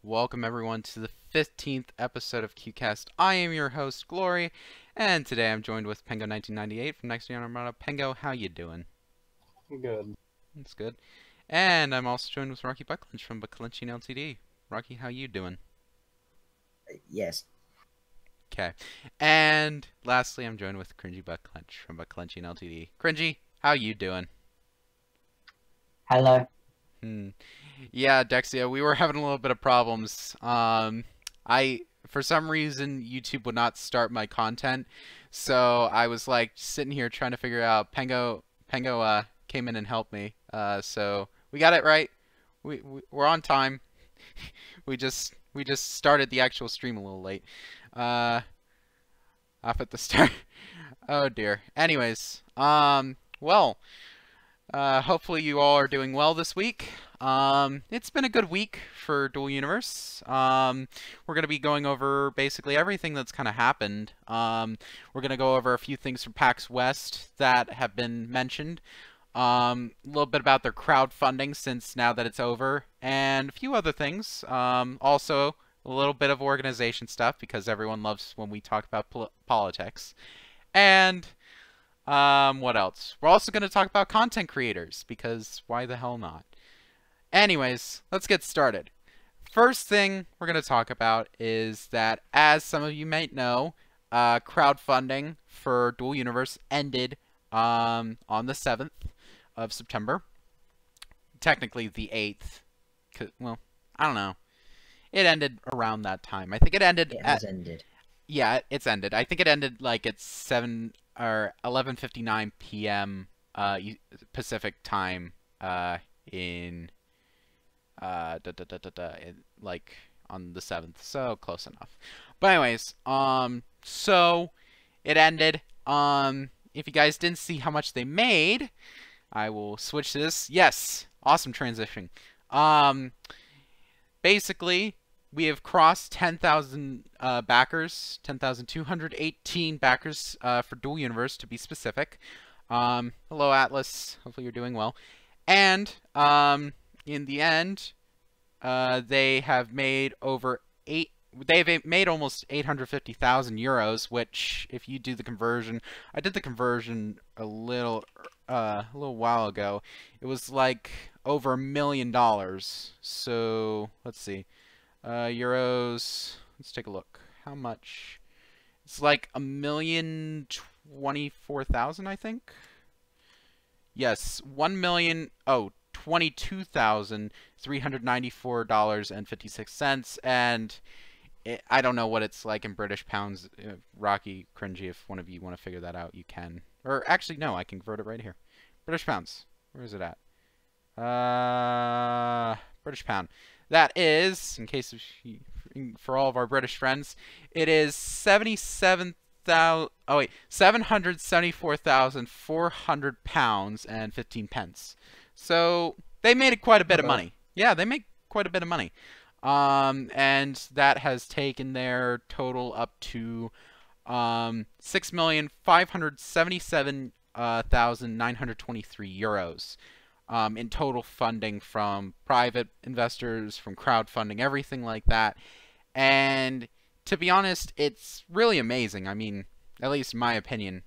Welcome everyone to the 15th episode of QCast. I am your host, Glory, and today I'm joined with Pengo1998 from Nexion Armada. Pengo, how you doing? Good. That's good. And I'm also joined with Rocky Buttclenchean from Buttclenchean Ltd. Rocky, how you doing? Yes. Okay. And lastly, I'm joined with Cringey Buttclench from Buttclenchean Ltd. Cringey, how you doing? Hello. Yeah, Dexia, we were having a little bit of problems. For some reason, YouTube would not start my content, so I was like sitting here trying to figure out. Pengo came in and helped me. So we got it right. We're on time. we just started the actual stream a little late. Off at the start. Oh dear. Anyways, well. Hopefully you all are doing well this week. It's been a good week for Dual Universe. We're going to be going over basically everything that's kind of happened. We're going to go over a few things from PAX West that have been mentioned. A little bit about their crowdfunding since now that it's over, and a few other things. Also, a little bit of organization stuff because everyone loves when we talk about politics. And what else? We're also going to talk about content creators, because why the hell not? Anyways, let's get started. First thing we're going to talk about is that, as some of you might know, crowdfunding for Dual Universe ended on the 7th of September. Technically the 8th. Well, I don't know. It ended around that time. I think it ended ended. Yeah, it's ended. I think it ended like at 11:59 p.m. Pacific time in like on the 7th, so close enough. But anyways, so it ended. If you guys didn't see how much they made, I will switch to this. Yes, awesome transition. Basically, we have crossed 10,000 backers, 10,218 backers for Dual Universe to be specific. Hello, Atlas. Hopefully you're doing well. And in the end, they have made They've made almost 850,000 euros, which, if you do the conversion, I did the conversion a little while ago. It was like over $1 million. So let's see. Euros. Let's take a look. How much? It's like 1,024,000, I think. Yes, 1,000,000. Oh, $22,394.56, and I don't know what it's like in British pounds. Rocky, Cringey, if one of you want to figure that out, you can. Or actually, no, I can convert it right here. British pounds. Where is it at? British pound. That is, in case of, for all of our British friends, it is 774,400 pounds and 15 pence. So they made quite a bit of money. Yeah, they make quite a bit of money. And that has taken their total up to 6,577,923 euros. In total funding from private investors, from crowdfunding, everything like that. And to be honest, it's really amazing. I mean, at least in my opinion,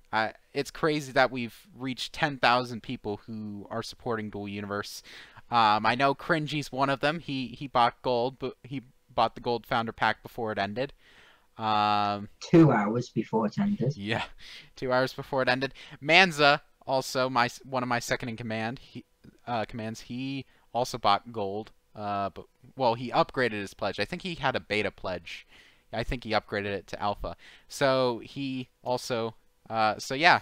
it's crazy that we've reached 10,000 people who are supporting Dual Universe. I know Cringey's one of them. He bought gold, but he bought the gold founder pack before it ended. 2 hours before it ended. Yeah, 2 hours before it ended. Manza, also one of my second in command. Commands. He also bought gold. But well, he upgraded his pledge. I think he had a beta pledge. I think he upgraded it to alpha. So he also. So yeah,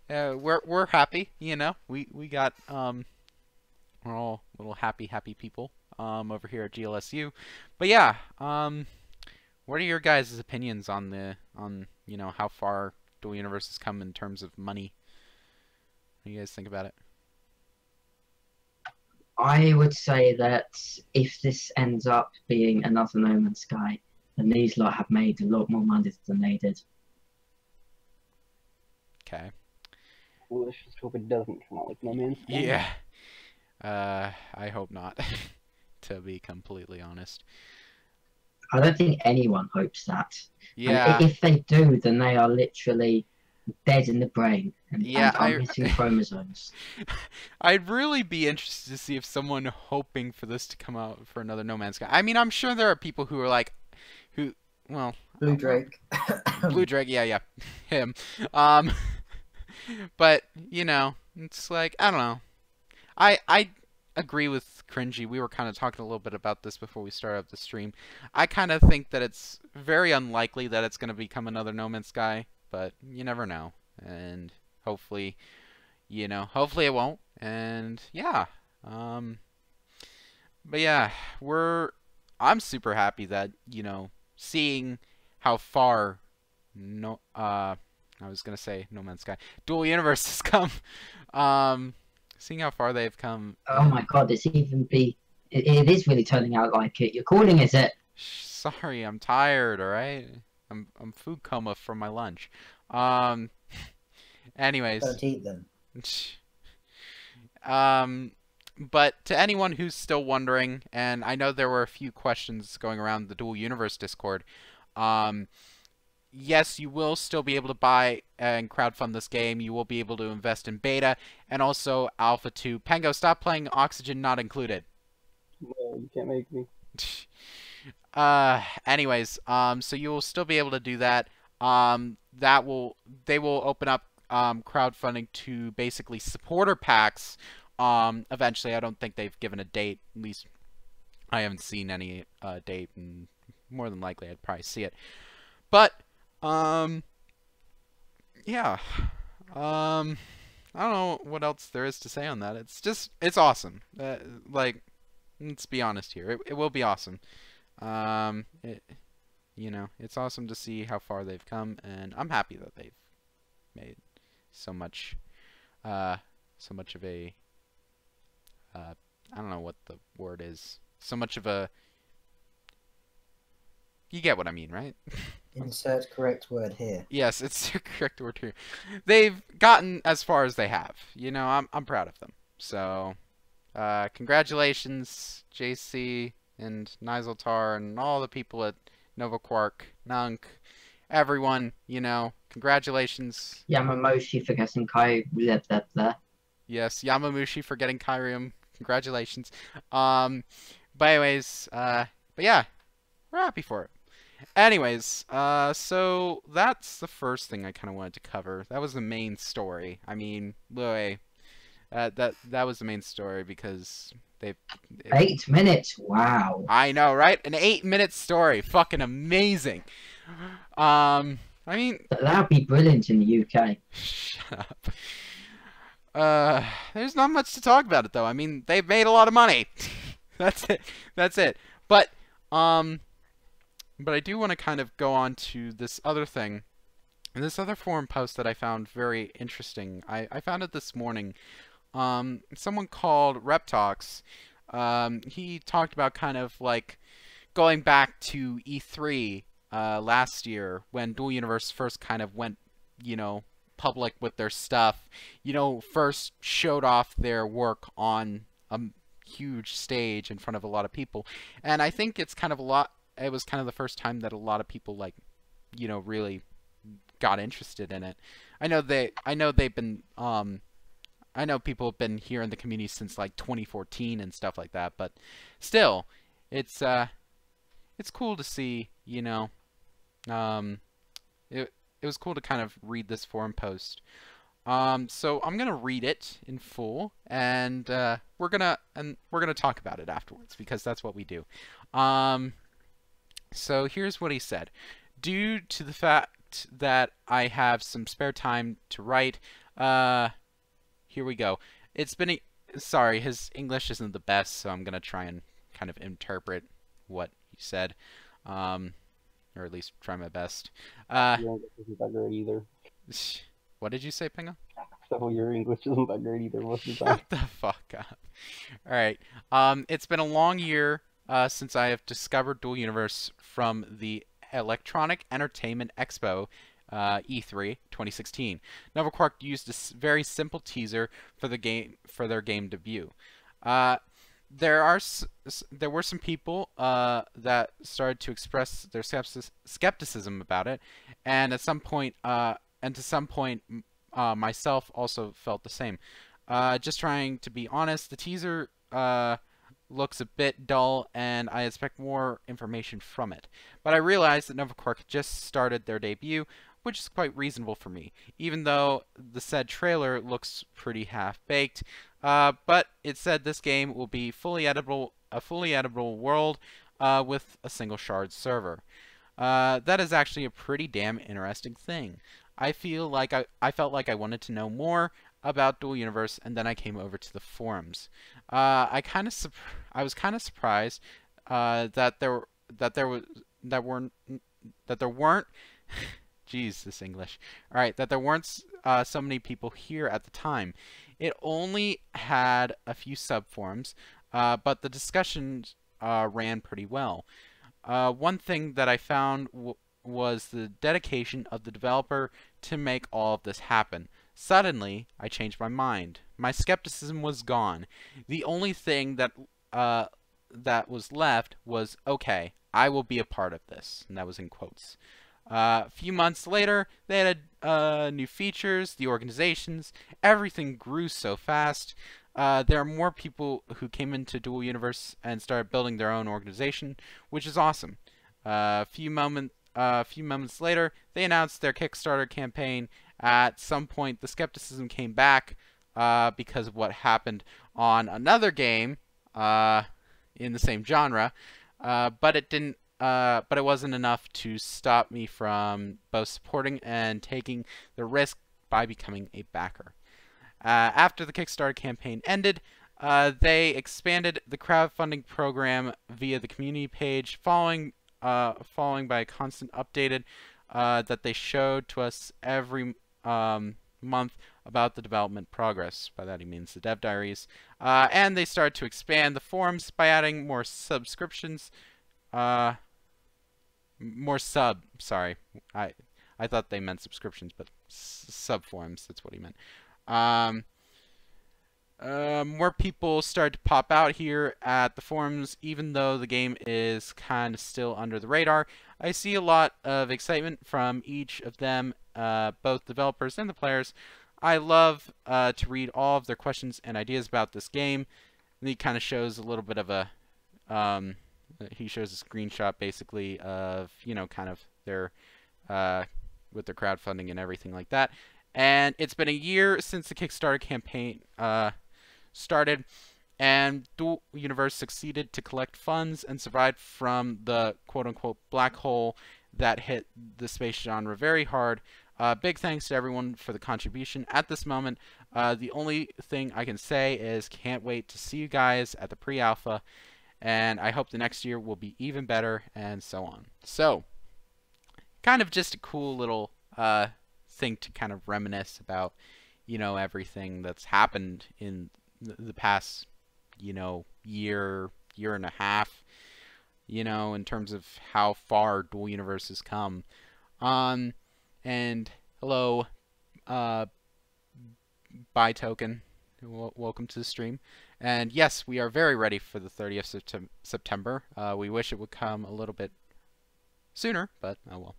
we're happy. You know, we got we're all little happy people over here at GLSU. But yeah, what are your guys' opinions on you know, how far Dual Universe has come in terms of money? What do you guys think about it? I would say that if this ends up being another No Man's Sky, then these lot have made a lot more money than they did. Okay. Well, let's just hope it doesn't come out like No Man's Sky. Yeah. I hope not, to be completely honest. I don't think anyone hopes that. Yeah. And if they do, then they are literally dead in the brain and Yeah, are missing chromosomes. I'd really be interested to see if someone hoping for this to come out for another No Man's Sky. I mean, I'm sure there are people who are like, well, Blue Drake. Blue Drake, yeah, him. Um, but you know, it's like I don't know. I agree with Cringey. We were kind of talking a little bit about this before we started up the stream. I kind of think that it's very unlikely that it's going to become another No Man's Sky, but you never know. And hopefully, you know, hopefully it won't. And yeah, but yeah, I'm super happy that, you know, seeing how far I was gonna say No Man's Sky, Dual Universe has come. Seeing how far they've come. Oh my god, it is really turning out like it. You're calling it. Sorry, I'm tired. All right, I'm food coma from my lunch. Anyways. Don't eat them. But to anyone who's still wondering, and I know there were a few questions going around the Dual Universe Discord, yes, you will still be able to buy and crowdfund this game. You will be able to invest in beta and also Alpha 2. Pango, stop playing Oxygen Not Included. No, you can't make me. Anyways, so you will still be able to do that. They will open up crowdfunding to basically supporter packs. Eventually, I don't think they've given a date. At least I haven't seen any date, and more than likely I'd probably see it. But yeah. I don't know what else there is to say on that. It's awesome. Like, let's be honest here. It will be awesome. You know, it's awesome to see how far they've come, and I'm happy that they've made so much of a I don't know what the word is. So much of a, you get what I mean, right? Insert correct word here. Yes, it's the correct word here. They've gotten as far as they have. You know, I'm proud of them. So, congratulations, JC and Nizeltar and all the people at Nova Quark, Nunk, everyone. You know, congratulations. Yamamoshi for getting Kai. Yes, Yamamushi for getting Kyrium. Congratulations. But anyways, but yeah, we're happy for it. Anyways, so that's the first thing I kind of wanted to cover. That was the main story. I mean, Louis, that was the main story because 8 minutes. Wow. I know, right? An 8-minute story. Fucking amazing. I mean, that'd be brilliant in the UK. Shut up. There's not much to talk about it though. I mean, they've made a lot of money. That's it. That's it. But I do want to kind of go on to this other thing. And this other forum post that I found very interesting. I found it this morning. Someone called Reptalks. He talked about kind of like going back to E3 last year when Dual Universe first kind of went, you know, public with their stuff. You know, first showed off their work on a huge stage in front of a lot of people. And I think it's kind of it was kind of the first time that a lot of people, like, you know, really got interested in it. I know they've been I know people have been here in the community since like 2014 and stuff like that, but still, it's cool to see, you know. It was cool to kind of read this forum post. So I'm gonna read it in full, and we're gonna talk about it afterwards because that's what we do. So here's what he said. Due to the fact that I have some spare time to write, here we go. It's been sorry, his English isn't the best, so I'm gonna try and kind of interpret what he said, or at least try my best. Your English isn't that great either. What did you say, Pinga? So your English isn't that great either most of the time. Shut the fuck up. Alright. It's been a long year since I have discovered Dual Universe from the Electronic Entertainment Expo E3 2016. Nova Quark used a very simple teaser for their game debut. there were some people that started to express their skepticism about it, and at some point, myself also felt the same. Just trying to be honest, the teaser looks a bit dull, and I expect more information from it. But I realized that Nova Corps just started their debut, which is quite reasonable for me, even though the said trailer looks pretty half-baked. But it said this game will be a fully editable world with a single shard server. That is actually a pretty damn interesting thing. I felt like I wanted to know more about Dual Universe, and then I came over to the forums. I was kind of surprised that there weren't Jeez, this English. All right, that there weren't so many people here at the time. It only had a few subforums, but the discussions ran pretty well. One thing that I found was the dedication of the developer to make all of this happen. Suddenly, I changed my mind. My skepticism was gone. The only thing that was left was, okay, I will be a part of this, and that was in quotes. A few months later, they had new features, the organizations, everything grew so fast. There are more people who came into Dual Universe and started building their own organization, which is awesome. A few moments later, they announced their Kickstarter campaign. At some point, the skepticism came back because of what happened on another game in the same genre, but it wasn't enough to stop me from both supporting and taking the risk by becoming a backer. After the Kickstarter campaign ended, they expanded the crowdfunding program via the community page, following by a constant updated that they showed to us every month about the development progress. By that he means the dev diaries. And they started to expand the forums by adding more subscriptions. Sorry. I thought they meant subscriptions, but sub-forums, that's what he meant. More people started to pop out here at the forums, even though the game is kind of still under the radar. I see a lot of excitement from each of them, both developers and the players. I love to read all of their questions and ideas about this game. And he kind of shows a little bit of a, he shows a screenshot basically of, you know, kind of their, with their crowdfunding and everything like that. And it's been a year since the Kickstarter campaign started, and Dual Universe succeeded to collect funds and survived from the quote-unquote black hole that hit the space genre very hard. Big thanks to everyone for the contribution at this moment. The only thing I can say is can't wait to see you guys at the pre-alpha, and I hope the next year will be even better, and so on. So, kind of just a cool little thing to kind of reminisce about, you know, everything that's happened in the past, you know, year and a half, you know, in terms of how far Dual Universe has come. And hello, Bye Token, welcome to the stream. And yes, we are very ready for the 30th of September. We wish it would come a little bit sooner, but oh well.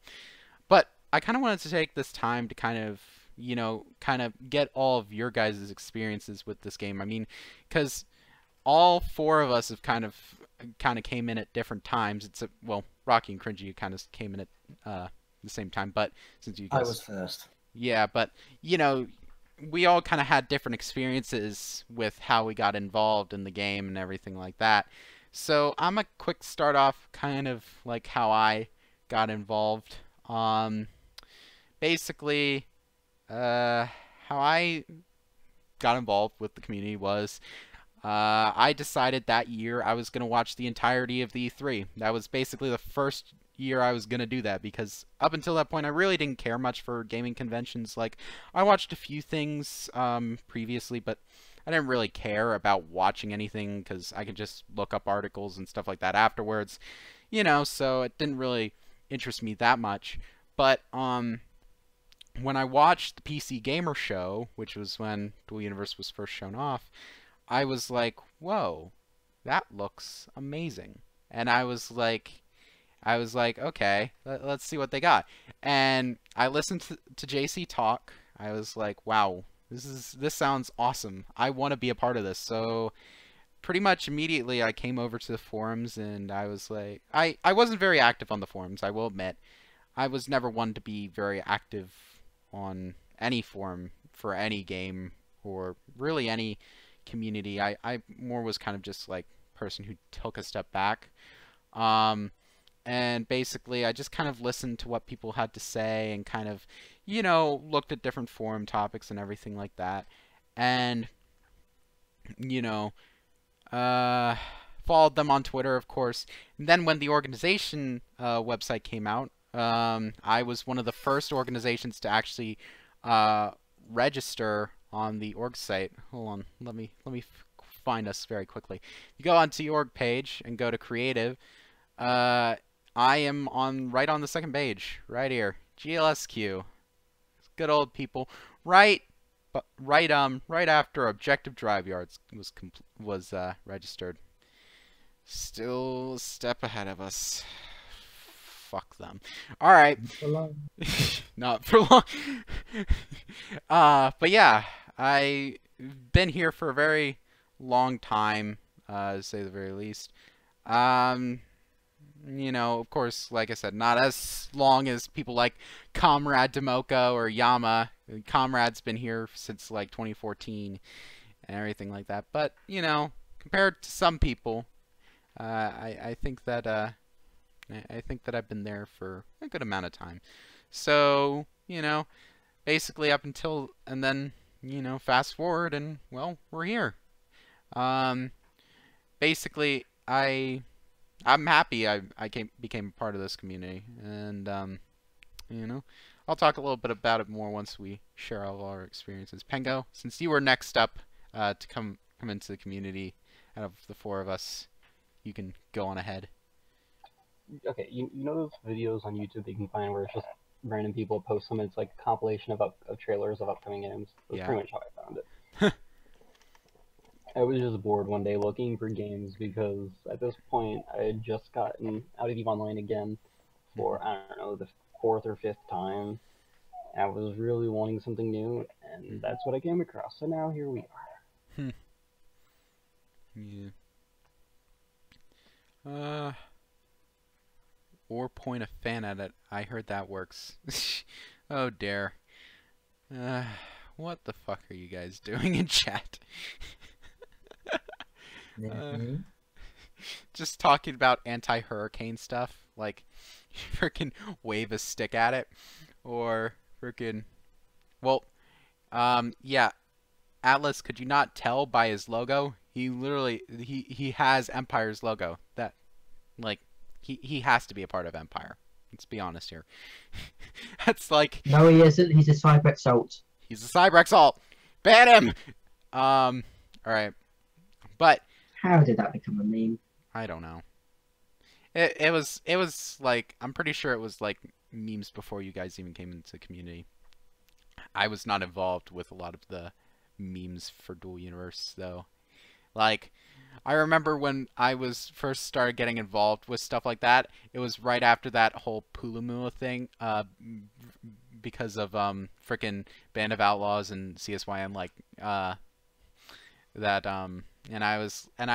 But I kind of wanted to take this time to kind of, you know, kind of get all of your guys' experiences with this game. I mean, because all four of us have kind of came in at different times. Well, Rocky and Cringey kind of came in at the same time, but since you guys... I was first. Yeah, but, you know, we all kind of had different experiences with how we got involved in the game and everything like that. So I'm a quick start off kind of like how I got involved. Basically, how I got involved with the community was I decided that year I was going to watch the entirety of the E3. That was basically the first year I was going to do that, because up until that point I really didn't care much for gaming conventions. Like, I watched a few things previously, but I didn't really care about watching anything because I could just look up articles and stuff like that afterwards, you know, so it didn't really interest me that much. But when I watched the PC Gamer Show, which was when Dual Universe was first shown off, I was like, whoa, that looks amazing. And I was like, okay, let's see what they got. And I listened to JC talk. I was like, wow, this sounds awesome. I want to be a part of this. So pretty much immediately I came over to the forums, and I was like, I wasn't very active on the forums, I will admit. I was never one to be very active on any forum for any game or really any community. I more was kind of just like person who took a step back. And basically I just kind of listened to what people had to say and kind of, you know, looked at different forum topics and everything like that. And, you know, followed them on Twitter, of course. And then when the organization website came out, I was one of the first organizations to actually register on the org site. Hold on, let me find us very quickly. You go onto the org page and go to creative. I am right on the second page, right here. GLSQ, good old people. Right after Objective Drive Yards was registered. Still a step ahead of us. Fuck them. All right. Not for long. But yeah, I've been here for a very long time, to say the very least. You know, of course, like I said, not as long as people like Comrade Demoka or Yama. Comrade's been here since like 2014 and everything like that. But, you know, compared to some people, I think that I've been there for a good amount of time. So, you know, basically up until, and then, you know, fast forward and, well, we're here. Basically, I'm happy I became part of this community, and you know, I'll talk a little bit about it more once we share all our experiences. Pengo, since you were next up to come into the community out of the four of us, you can go on ahead. Okay, you know those videos on YouTube that you can find where it's just random people post them, and it's like a compilation of trailers of upcoming games? That's pretty much how I found it. I was just bored one day looking for games because at this point I had just gotten out of EVE Online again for, I don't know, the 4th or 5th time. I was really wanting something new, and that's what I came across. So now here we are. Yeah. Or point a fan at it. I heard that works. Oh dear. What the fuck are you guys doing in chat? Just talking about anti-hurricane stuff, like freaking wave a stick at it, or freaking, well, yeah, Atlas, could you not tell by his logo? He literally, he has Empire's logo. That, like, he has to be a part of Empire. Let's be honest here. That's like, no, he isn't. He's a Cyber Alt. He's a Cyber Alt. Ban him. All right, but. How did that become a meme? I don't know. It was like, I'm pretty sure it was like memes before you guys even came into the community. I was not involved with a lot of the memes for Dual Universe though. Like, I remember when I was first started getting involved with stuff like that, it was right after that whole Pulamua thing, because of frickin' Band of Outlaws and CSYM, like that and I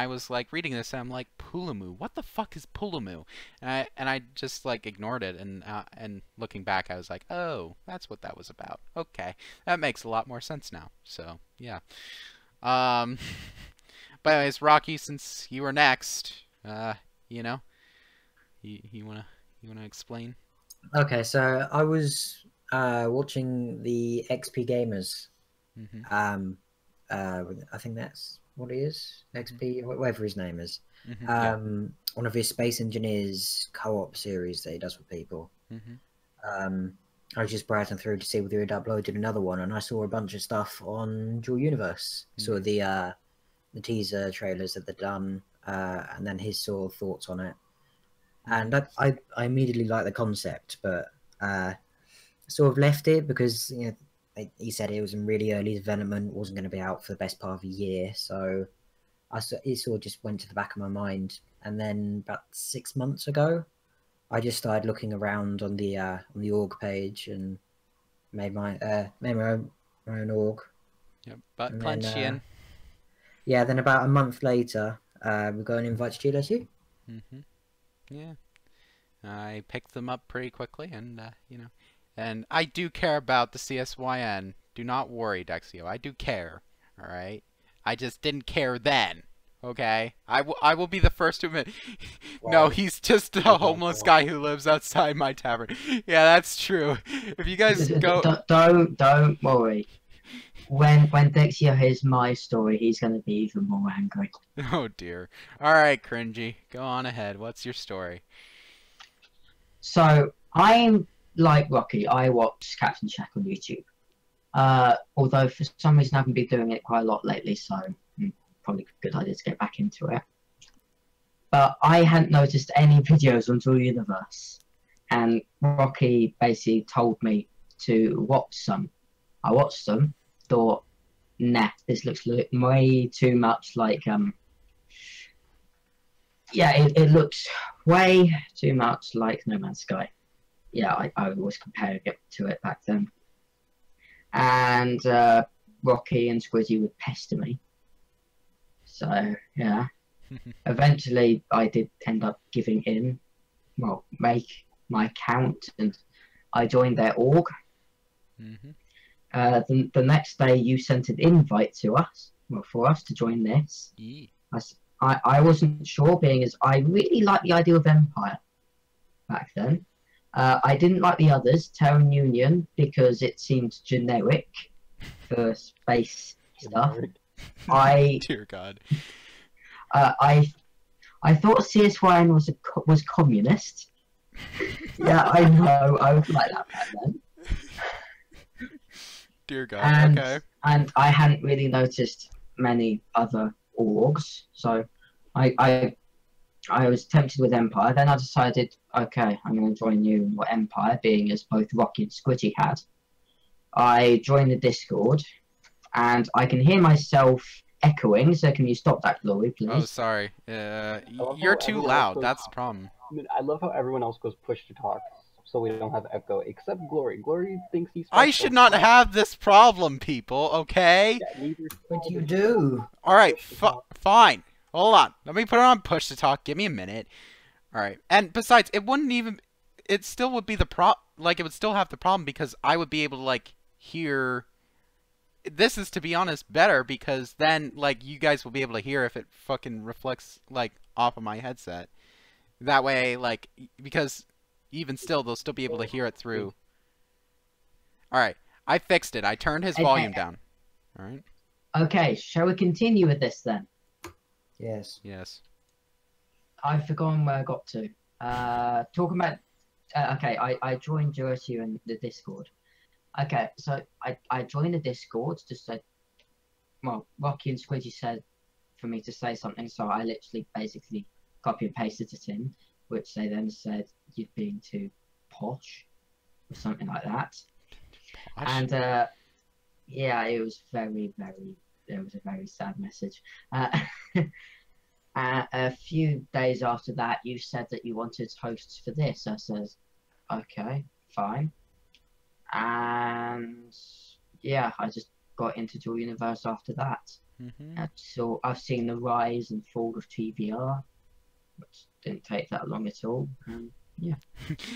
was like reading this and I'm like, Pulamu, what the fuck is Pulamu? And I just like ignored it, and looking back I was like, oh, that's what that was about. Okay, that makes a lot more sense now. So yeah. But anyways, Rocky, since you were next, you know, you wanna explain? Okay, so I was watching the XP Gamers. I think that's what it is. XP, whatever his name is. One of his Space Engineers co-op series that he does with people. I was just browsing through to see whether he'd uploaded another one, and I saw a bunch of stuff on Dual Universe. Saw the teaser trailers that they'd done, and then his sort of thoughts on it. And I immediately liked the concept, but sort of left it because, you know, he said it was in really early development, wasn't going to be out for the best part of a year. So it sort of just went to the back of my mind. And then about 6 months ago, I just started looking around on the org page and made my own org. Yep, Buttclenchean. Yeah, then about a month later, we got an invite to GLSQ. Yeah, I picked them up pretty quickly, and you know, and I do care about the CSYN. Do not worry, Dexio. I do care. All right. I just didn't care then. Okay. I will be the first to admit. No, he's just a homeless guy who lives outside my tavern. Yeah, that's true. If you guys go, don't worry. When Dexio hears my story, he's gonna be even more angry. Oh dear. All right, Cringey, go on ahead. What's your story? So I'm like Rocky. I watch Captain Shack on YouTube. Although for some reason I haven't been doing it quite a lot lately, so probably a good idea to get back into it. But I hadn't noticed any videos on Dual Universe, and Rocky basically told me to watch some. I watched them, thought, nah, this looks way too much like yeah, it looks way too much like No Man's Sky. Yeah, I was comparing it to it back then. And Rocky and Squidgy would pester me. So, yeah. Eventually, I did end up giving in. Well, make my account, and I joined their org. The next day, you sent an invite to us, well, for us to join this. I wasn't sure, being as I really liked the idea of Empire back then. I didn't like the others, Terran Union, because it seemed generic for space stuff. Dear God. I thought CSYN was communist. Yeah, I know. I was like that back then. Dear God. Okay. And I hadn't really noticed many other orgs, so I was tempted with Empire. Then I decided, okay, I'm going to join you or Empire, being as both Rocky and Squidgy had. I joined the Discord, and I can hear myself echoing, so can you stop that, Glory, please? Oh, sorry. You're too loud. That's the problem. I love how everyone else goes push to talk, so we don't have echo, except Glory. Glory thinks he's special. I should not have this problem, people, okay? Yeah, What do you do? Alright, fine. Hold on. Let me put it on push to talk. Give me a minute. Alright. And besides, it wouldn't even... It still would be the like, it would still have the problem because I would be able to, like, hear... This is, to be honest, better because then, like, you guys will be able to hear if it fucking reflects, like, off of my headset. That way, like, because even still, they'll still be able to hear it through. Alright. I fixed it. I turned his volume down. Alright. Okay, shall we continue with this then? Yes. Yes. I've forgotten where I got to. Talking about... okay, I joined GLSQ in the Discord. Okay, so I joined the Discord, just said... Well, Rocky and Squidgy said for me to say something, so I literally basically copy and pasted it in, which they then said, you're being too posh, or something like that. Posh? And, yeah, it was very, it was a very sad message. A few days after that, you said that you wanted hosts for this. I said, okay, fine. And yeah, I just got into Dual Universe after that. So I've seen the rise and fall of TVR, which didn't take that long at all. Yeah.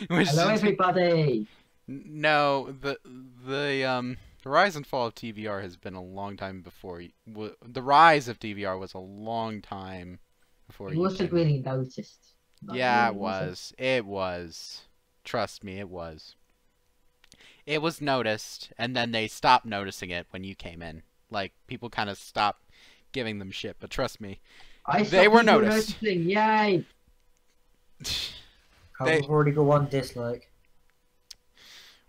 Hello, everybody. No, the rise and fall of TVR has been a long time before. The rise of TVR was a long time before. It wasn't really noticed. Yeah, it was. It was. Trust me, it was. It was noticed, and then they stopped noticing it when you came in. Like, people kind of stopped giving them shit, but trust me, they were noticed. Yay! I've already got one dislike.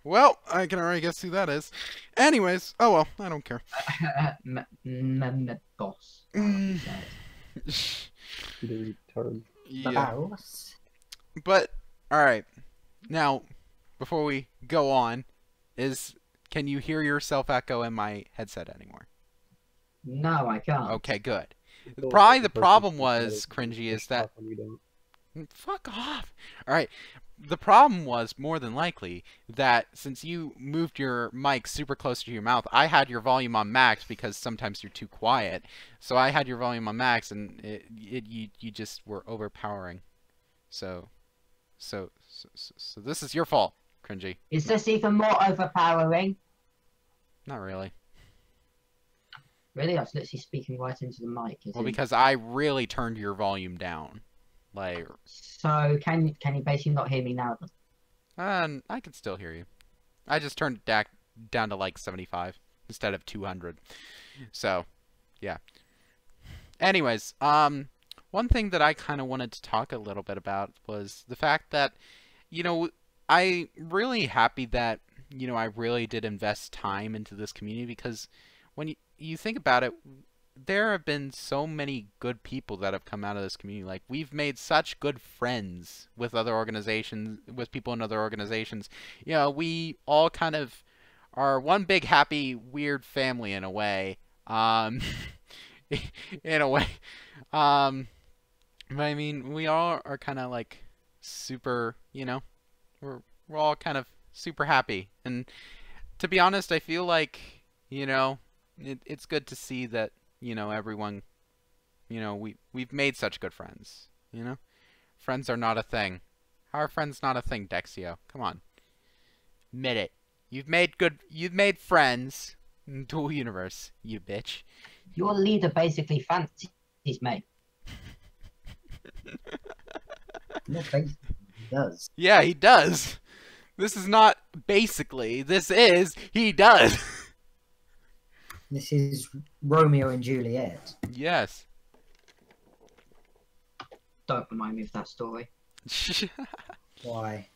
Well, I can already guess who that is. Anyways, oh well, I don't care. Boss. Yeah. But, alright. Now, before we go on, can you hear yourself echo in my headset anymore? No, I can't. Okay, good. Probably the problem was, Cringey, is that... Fuck off! Alright, the problem was, more than likely, that since you moved your mic super close to your mouth, I had your volume on max because sometimes you're too quiet. So I had your volume on max, and you just were overpowering. So this is your fault, Cringey. Is this even more overpowering? Not really. Really? I was literally speaking right into the mic. Well, because I really turned your volume down. Like... So, can you basically not hear me now then? I can still hear you. I just turned it down to like 75 instead of 200. So, yeah. Anyways, one thing that I kind of wanted to talk a little bit about was the fact that, you know, I'm really happy that, you know, I really did invest time into this community, because when you think about it, there have been so many good people that have come out of this community. Like, we've made such good friends with other organizations, with people in other organizations. You know, we all kind of are one big happy weird family in a way. In a way. But I mean, we all are kind of like super, you know, we're all kind of super happy. And to be honest, I feel like, you know, it's good to see that, you know, everyone, you know, we've made such good friends, you know? Friends are not a thing. How are friends not a thing, Dexio? Come on. Admit it. You've made friends in Dual Universe, you bitch. Your leader basically fancies me. No, he does. Yeah, he does. This is not basically. This is, he does. This is Romeo and Juliet. Yes. Don't remind me of that story. Why?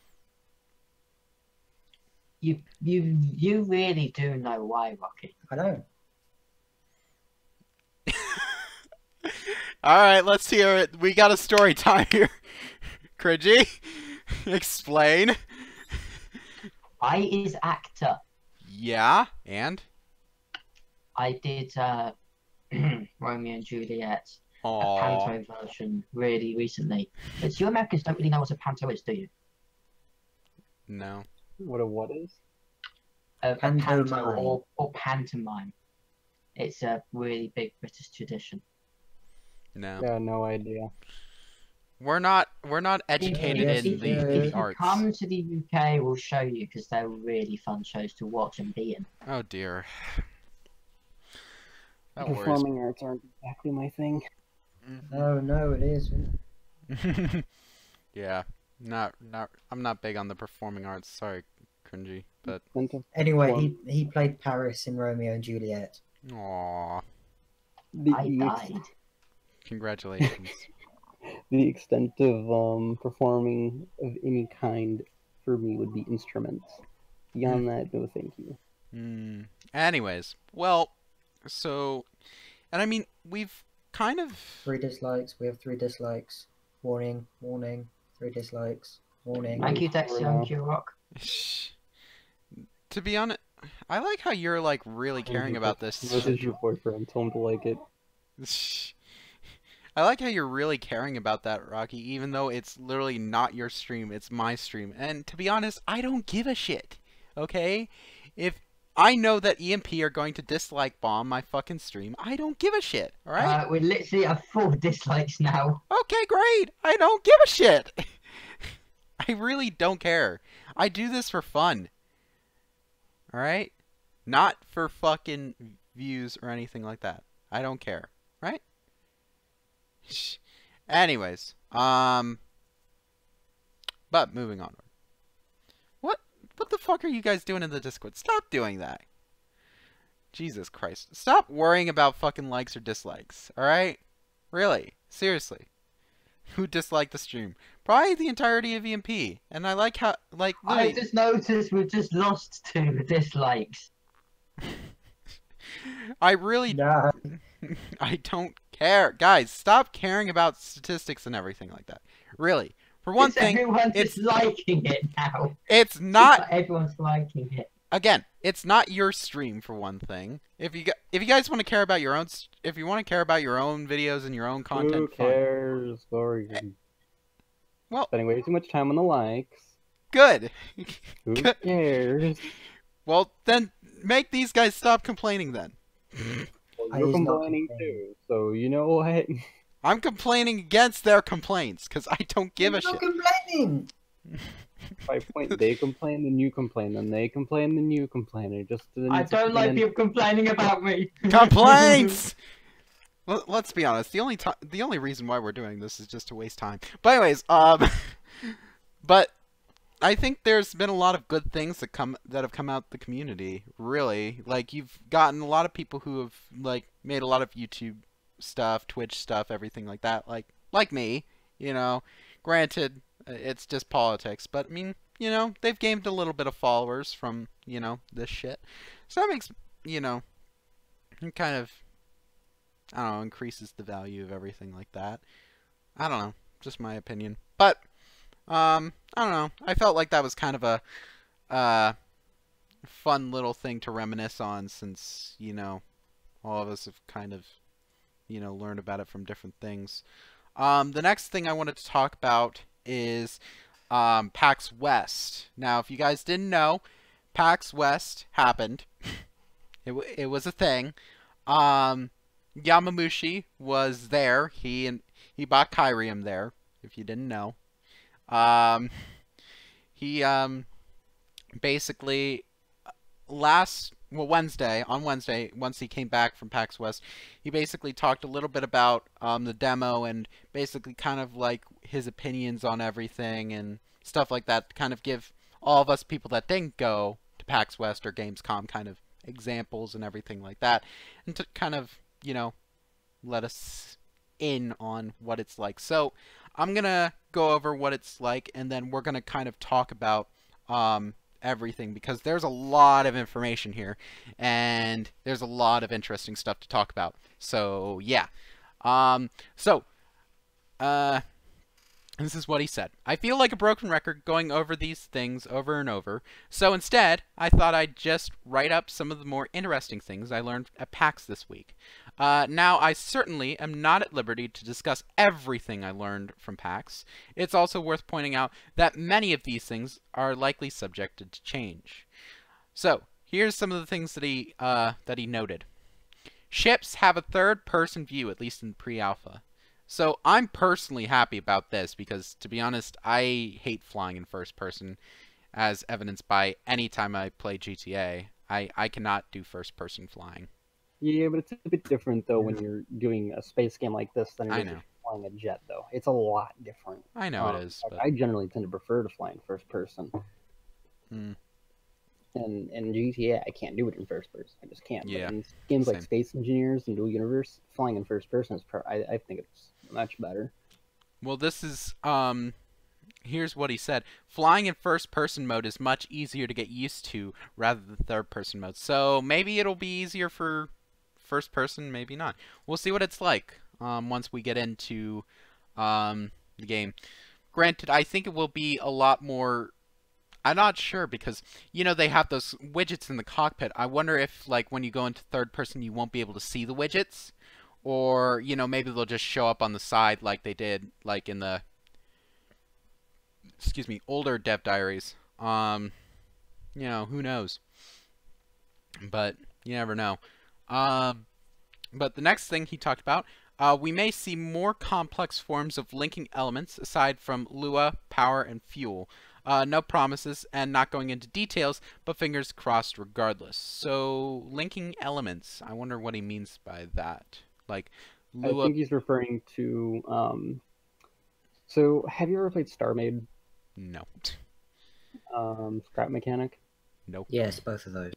You really do know why, Rocky. I don't. Alright, let's hear it. We got a story time here. Cringey, explain. I is actor. Yeah, and? I did Romeo and Juliet, Aww. a panto version, really recently. But you Americans don't really know what a panto is, do you? No. What is? A panto Pantomime. or pantomime. It's a really big British tradition. No. Yeah, no idea. We're not educated Yes, in the If you arts. come to the UK, we'll show you, because they're really fun shows to watch and be in. Oh dear. That worries. Performing arts aren't exactly my thing. Oh no, it is. Yeah. I'm not big on the performing arts. Sorry, Cringey, but Anyway, he played Paris in Romeo and Juliet. aww. I died. Congratulations. The extent of performing of any kind for me would be instruments. Beyond that, no thank you. Anyways, well, so, and I mean, we've kind of... 3 dislikes. We have 3 dislikes. Warning, warning. 3 dislikes. Warning. Thank you, Dexter and Q-Rock. To be honest, I like how you're like really caring about this. Message your boyfriend, tell him to like it. I like how you're really caring about that, Rocky, even though it's literally not your stream, it's my stream. And to be honest, I don't give a shit, okay? If I know that EMP are going to dislike bomb my fucking stream, I don't give a shit, alright? We're literally at 4 dislikes now. Okay, great! I don't give a shit! I really don't care. I do this for fun. Alright? Not for fucking views or anything like that. I don't care. Right? Anyways, but moving on. What the fuck are you guys doing in the Discord? Stop doing that. Jesus Christ. Stop worrying about fucking likes or dislikes. Alright? Really? Seriously. Who disliked the stream? Probably the entirety of EMP. And I like how, like, I just noticed we've just lost 2 dislikes. I really... No. I don't care. Guys, stop caring about statistics and everything like that. Really. For one thing, everyone's it's just liking it now. It's not... Everyone's liking it. again, it's not your stream for one thing. If you guys want to care about your own, if you want to care about your own videos and your own content, Who cares? Or you're well, spending way too much time on the likes. Good. Who cares? Well, then make these guys stop complaining then. Well, you're complaining too, so you know what? I'm complaining against their complaints because I don't give a shit. Complaining. By point, they complain, then you complain, then they complain, then you complain. It just I don't like people complaining about me. Complaints. Well, let's be honest. The only reason why we're doing this is just to waste time. But anyways, but I think there's been a lot of good things that have come out the community. Really, like you've gotten a lot of people who have like made a lot of YouTube stuff, Twitch stuff, everything like that. Like me, you know. Granted, it's just politics, but I mean, you know, they've gained a little bit of followers from, you know, this shit. So that makes, you know, it kind of, I don't know, increases the value of everything like that. I don't know, just my opinion. But I don't know. I felt like that was kind of a fun little thing to reminisce on since, you know, all of us have kind of, you know, learned about it from different things. The next thing I wanted to talk about is PAX West. Now, if you guys didn't know, PAX West happened. It was a thing. Yamamushi was there. He bought Kyrium there, if you didn't know. He basically Wednesday, once he came back from PAX West, he basically talked a little bit about the demo and basically kind of like his opinions on everything and stuff like that, to kind of give all of us people that didn't go to PAX West or Gamescom kind of examples and everything like that, and to kind of, you know, let us in on what it's like. So I'm gonna go over what it's like, and then we're gonna kind of talk about everything, because there's a lot of information here and there's a lot of interesting stuff to talk about. So yeah, this is what he said. I feel like a broken record going over these things over and over, so instead I thought I'd just write up some of the more interesting things I learned at PAX this week. Now, I certainly am not at liberty to discuss everything I learned from PAX. It's also worth pointing out that many of these things are likely subjected to change. So, here's some of the things that he noted. Ships have a third-person view, at least in pre-alpha. So, I'm personally happy about this because, to be honest, I hate flying in first person, as evidenced by any time I play GTA. I cannot do first-person flying. Yeah, but it's a bit different, though, when you're doing a space game like this than it is flying a jet, though. It's a lot different. I know it is. But I generally tend to prefer to fly in first person. Hmm. And in GTA, I can't do it in first person. I just can't. Yeah. But in games Same. like Space Engineers and Dual Universe, flying in first person is I think it's much better. Well, this is here's what he said. Flying in first person mode is much easier to get used to rather than third person mode. So maybe it'll be easier for first person, maybe not. We'll see what it's like once we get into the game. Granted, I think it will be a lot more. I'm not sure because, you know, they have those widgets in the cockpit. I wonder if, like, when you go into third person, you won't be able to see the widgets. Or, you know, maybe they'll just show up on the side like they did, like, in the, excuse me, older Dev Diaries. You know, who knows? But you never know. But the next thing he talked about, we may see more complex forms of linking elements aside from Lua, power, and fuel. No promises and not going into details, but fingers crossed regardless. So, linking elements. I wonder what he means by that. Like, Lua... I think he's referring to, so, have you ever played StarMade? No. Scrap Mechanic? Nope. Yes, both of those.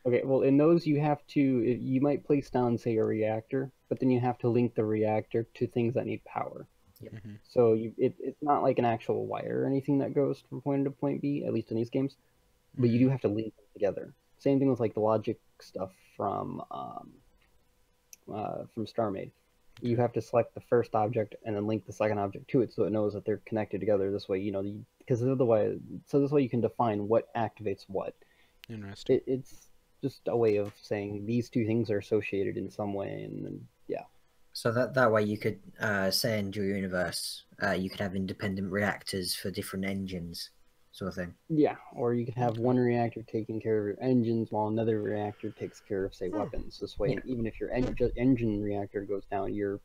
Okay, well, in those you have to, you might place down, say, a reactor, but then you have to link the reactor to things that need power. Yep. Mm-hmm. So it's not like an actual wire or anything that goes from point A to point B, at least in these games, but you do have to link them together. Same thing with like the logic stuff from StarMade. You have to select the first object and then link the second object to it so it knows that they're connected together. This way, you know, because otherwise, so this way you can define what activates what. Interesting. It's just a way of saying these two things are associated in some way, and then yeah. So that way you could say in your universe you could have independent reactors for different engines, sort of thing. Yeah, or you could have one reactor taking care of your engines while another reactor takes care of, say, weapons. This way, even if your engine reactor goes down, your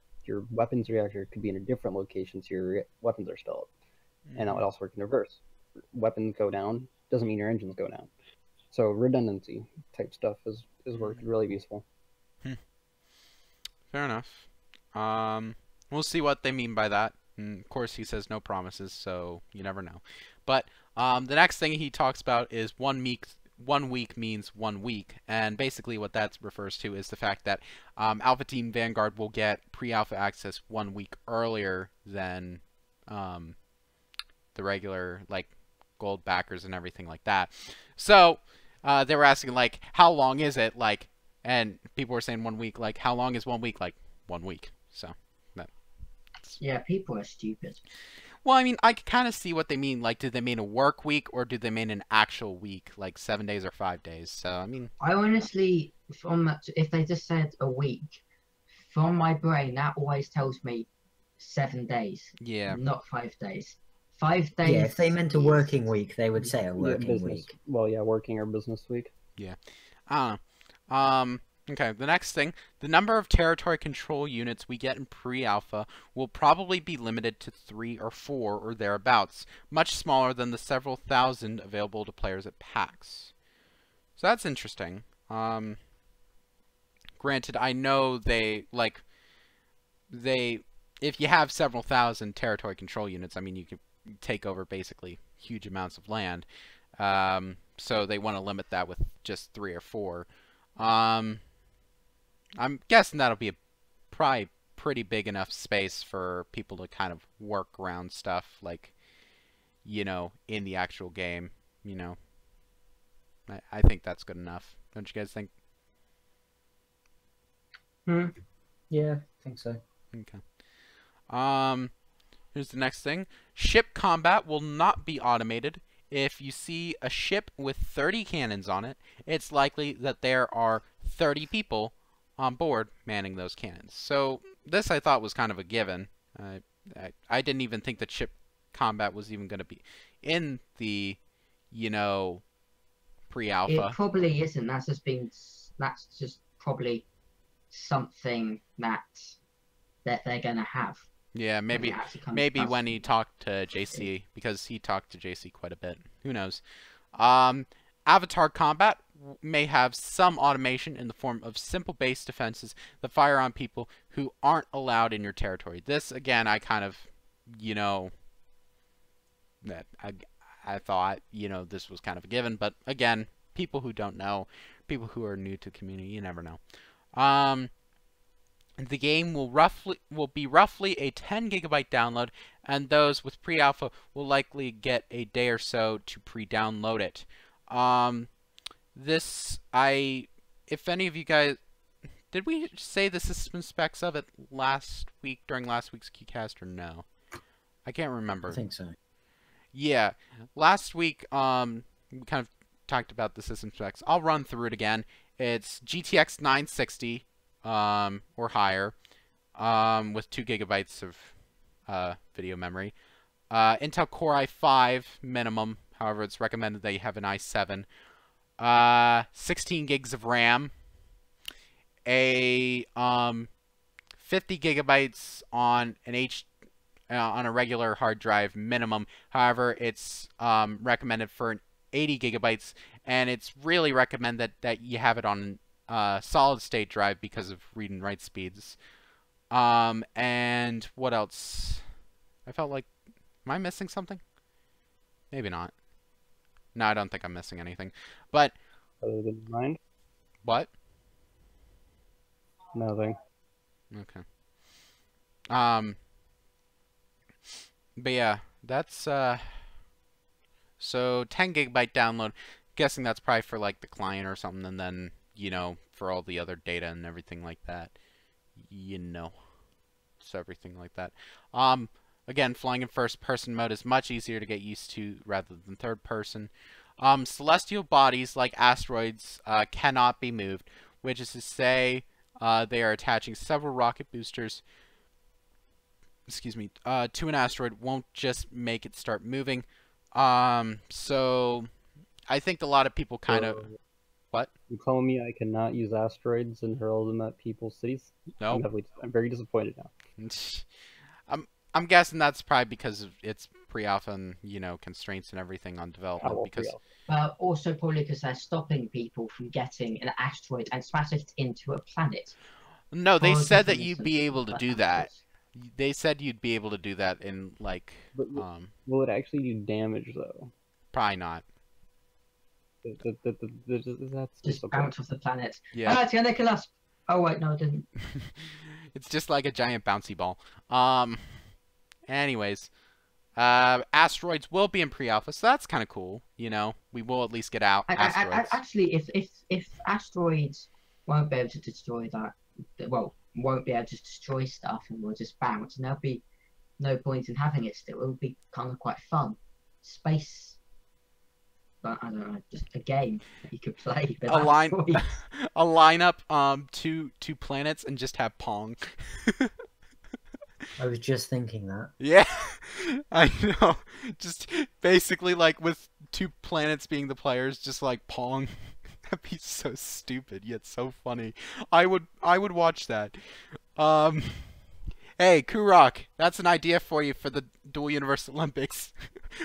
weapons reactor could be in a different location, so your weapons are still up. And that would also work in reverse. Weapons go down doesn't mean your engines go down. So redundancy type stuff is really useful. Fair enough. We'll see what they mean by that. And of course, he says no promises, so you never know. But the next thing he talks about is 1 week. 1 week means 1 week, and basically what that refers to is the fact that Alpha Team Vanguard will get pre-alpha access 1 week earlier than the regular gold backers and everything like that. So they were asking how long is it and people were saying 1 week. How long is 1 week? 1 week. So yeah, people are stupid. Well, I mean, I can kind of see what they mean. Did they mean a work week or do they mean an actual week, 7 days or 5 days? So I mean, I honestly, if they just said a week, from my brain that always tells me 7 days. Yeah. Not 5 days. 5 days. Yeah, if they meant a working week, they would say a working week. Well, yeah, working or business week. Yeah. Okay, the next thing, the number of territory control units we get in pre-alpha will probably be limited to 3 or 4 or thereabouts, much smaller than the several thousand available to players at PAX. So that's interesting. Granted, I know if you have several thousand territory control units, I mean, you can take over basically huge amounts of land. So they want to limit that with just 3 or 4. I'm guessing that'll be probably pretty big enough space for people to kind of work around stuff in the actual game, I think that's good enough. Don't you guys think? Yeah, I think so. Okay. Here's the next thing. Ship combat will not be automated. If you see a ship with 30 cannons on it, it's likely that there are 30 people on board manning those cannons. So this I thought was kind of a given. I didn't even think that ship combat was even going to be in the, pre-alpha. It probably isn't. That's just probably something that they're going to have. Yeah, maybe when he talked to JC, because he talked to JC quite a bit. Who knows? Avatar combat may have some automation in the form of simple base defenses that fire on people who aren't allowed in your territory. This, again, I kind of, that I thought, this was kind of a given. But, again, people who don't know, people who are new to the community, you never know. The game will be roughly a 10 gigabyte download, and those with pre-alpha will likely get a day or so to pre-download it. If any of you guys, did we say the system specs of it during last week's QCast or no? I can't remember. I think so. Yeah, last week we kind of talked about the system specs. I'll run through it again. It's GTX 960 or higher, with 2 gigabytes of video memory. Intel Core i5 minimum. However, it's recommended that you have an i7. 16 gigs of RAM. A 50 gigabytes on on a regular hard drive minimum. However, it's recommended for an 80 gigabytes, and it's really recommended that you have it on solid state drive because of read and write speeds. And what else? I felt like, am I missing something? Maybe not. No, I don't think I'm missing anything. But other than mind? What? Nothing. Okay. But yeah, that's so 10 gigabyte download. Guessing that's probably for the client or something, and then for all the other data and everything like that. So everything like that. Again, flying in first person mode is much easier to get used to rather than third person. Celestial bodies like asteroids cannot be moved, which is to say they are attaching several rocket boosters, excuse me, to an asteroid won't just make it start moving. So I think a lot of people kind of... What? You telling me I cannot use asteroids and hurl them at people's cities? No. I'm very disappointed now. I'm guessing that's probably because of its pre-alpha and, you know, constraints and everything on development. Because also probably because they're stopping people from getting an asteroid and smashing it into a planet. No, they said that you'd be able to do that. They said you'd be able to do that in, like... will it actually do damage, though? Probably not. That's just bounce off the planet. Yeah. Ah, it's gonna kill us. Oh wait, no, it didn't. It's just like a giant bouncy ball. Anyways, asteroids will be in pre-alpha, so that's kind of cool. You know, we will at least get out asteroids. Actually, if asteroids won't be able to destroy that, well, won't be able to destroy stuff and will just bounce, and there'll be no point in having it still. It'll be kind of quite fun. Space. But I don't know, just a game that you could play. A lineup, two planets, and just have Pong. I was just thinking that. Yeah, I know. Just basically like with 2 planets being the players, just like Pong. That'd be so stupid yet so funny. I would watch that. Hey, Kurok, that's an idea for you for the Dual Universe Olympics.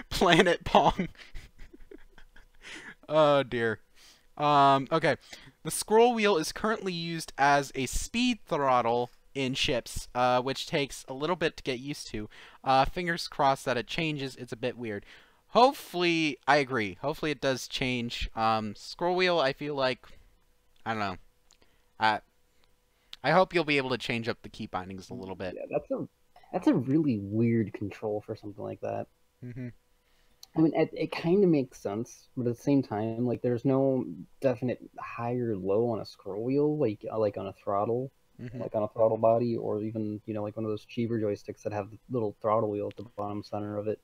Planet Pong. Oh dear. Okay. The scroll wheel is currently used as a speed throttle in ships, which takes a little bit to get used to. Fingers crossed that it changes. It's a bit weird. Hopefully, I agree. Hopefully it does change. Scroll wheel, I feel like, I don't know. I hope you'll be able to change up the key bindings a little bit. Yeah, that's a really weird control for something like that. Mm-hmm. I mean, it kind of makes sense, but at the same time, like, there's no definite high or low on a scroll wheel, like on a throttle, like on a throttle body, or even, you know, like one of those cheaper joysticks that have the little throttle wheel at the bottom center of it.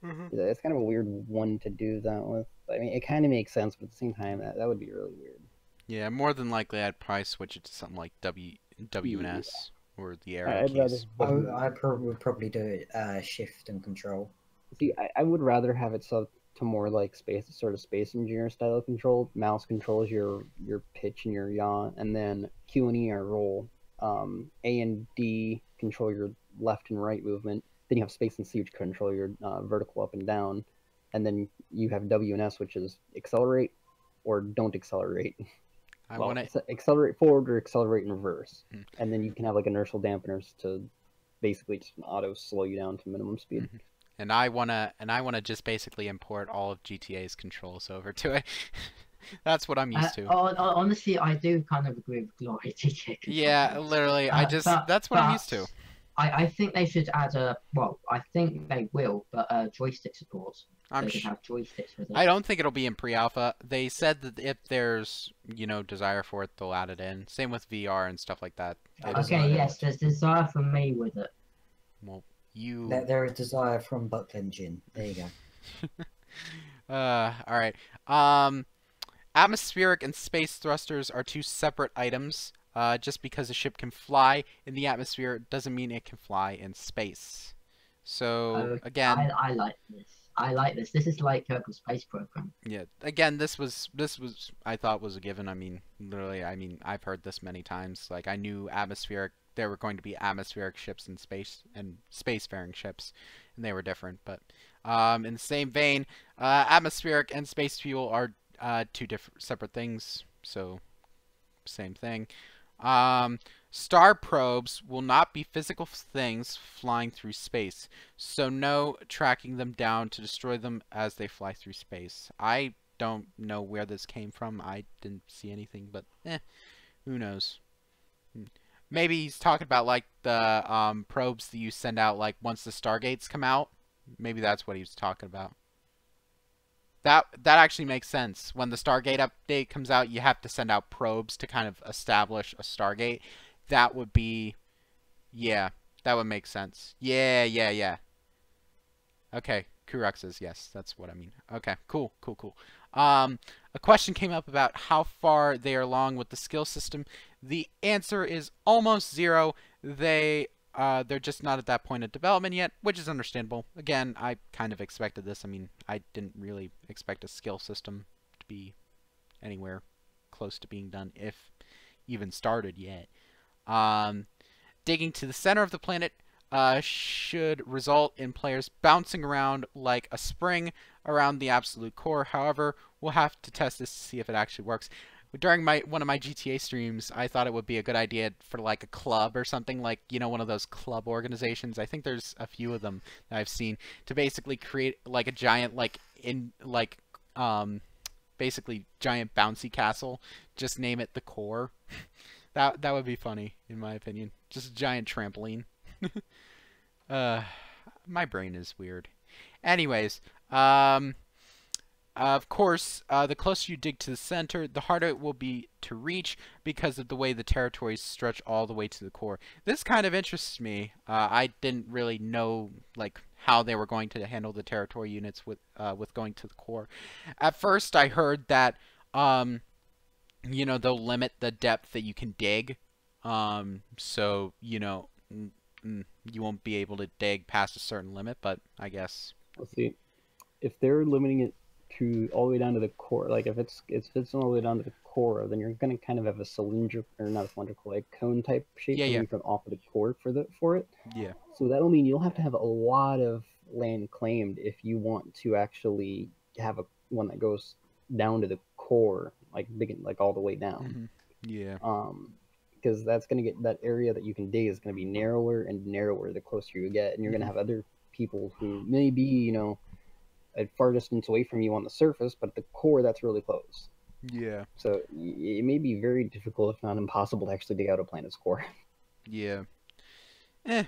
It's kind of a weird one to do that with. I mean, it kind of makes sense, but at the same time, that would be really weird. Yeah, more than likely, I'd probably switch it to something like W and S, or the arrow I'd keys. I would probably do it shift and control. See, I would rather have it so to more like space engineer style control. Mouse controls your pitch and your yaw, and then Q and E are roll. A and D control your left and right movement. Then you have space and C, which control your vertical up and down, and then you have W and S, which is accelerate or don't accelerate. I want to accelerate forward or accelerate in reverse, and then you can have like inertial dampeners to basically just auto slow you down to minimum speed. And I wanna just basically import all of GTA's controls over to it. That's what I'm used to. Honestly, I do kind of agree with Glory GTA. Yeah, literally. That's what I'm used to. I think they should add I think they will, but joystick support. I'm sure have joysticks with it. I don't think it'll be in pre-alpha. They said that if there's, you know, desire for it, they'll add it in. Same with VR and stuff like that. Okay, yes, there's desire from me with it. Well, there is desire from Buttclenchean. There you go. Alright. Atmospheric and space thrusters are 2 separate items. Just because a ship can fly in the atmosphere doesn't mean it can fly in space. So, again... I like this. I like this. This is like Kerbal Space Program. Yeah. Again, this was I thought was a given. I mean, literally, I've heard this many times. Like, I knew there were going to be atmospheric ships in space and spacefaring ships, and they were different. But in the same vein, atmospheric and space fuel are 2 separate things. So, same thing. Star probes will not be physical things flying through space, so no tracking them down to destroy them as they fly through space. I don't know where this came from. I didn't see anything, but who knows? Maybe he's talking about like the probes that you send out like once the Stargates come out. Maybe that's what he was talking about. That actually makes sense. When the Stargate update comes out, you have to send out probes to kind of establish a Stargate. That would be... Yeah, that would make sense. Yeah. Okay, Kurok says yes. That's what I mean. Okay, cool. A question came up about how far they are along with the skill system. The answer is almost 0. They're just not at that point of development yet, which is understandable. Again, I kind of expected this. I mean, I didn't really expect a skill system to be anywhere close to being done, if even started yet. Digging to the center of the planet should result in players bouncing around like a spring around the absolute core. However, we'll have to test this to see if it actually works. During one of my GTA streams, I thought it would be a good idea for like a club or something, like, you know, one of those club organizations. I think there's a few of them that I've seen, to basically create like a giant, basically giant bouncy castle. Just name it the core. That would be funny, in my opinion. Just a giant trampoline. My brain is weird. Anyways, of course, the closer you dig to the center, the harder it will be to reach because of the way the territories stretch all the way to the core. This kind of interests me. I didn't really know like how they were going to handle the territory units with going to the core. At first, I heard that you know, they'll limit the depth that you can dig. So you know, you won't be able to dig past a certain limit. But I guess let's see, if they're limiting it to all the way down to the core, like if it's all the way down to the core, then you're gonna kind of have a cylindrical, or not a cylindrical, like cone type shape coming from off of the core for it. Yeah. So that'll mean you'll have to have a lot of land claimed if you want to actually have one that goes down to the core, like big, like all the way down. Yeah. Because that's gonna get, that area that you can dig is gonna be narrower and narrower the closer you get, and you're gonna have other people who may be, you know, a far distance away from you on the surface, but at the core, that's really close. Yeah. So it may be very difficult, if not impossible, to actually dig out a planet's core. Yeah. It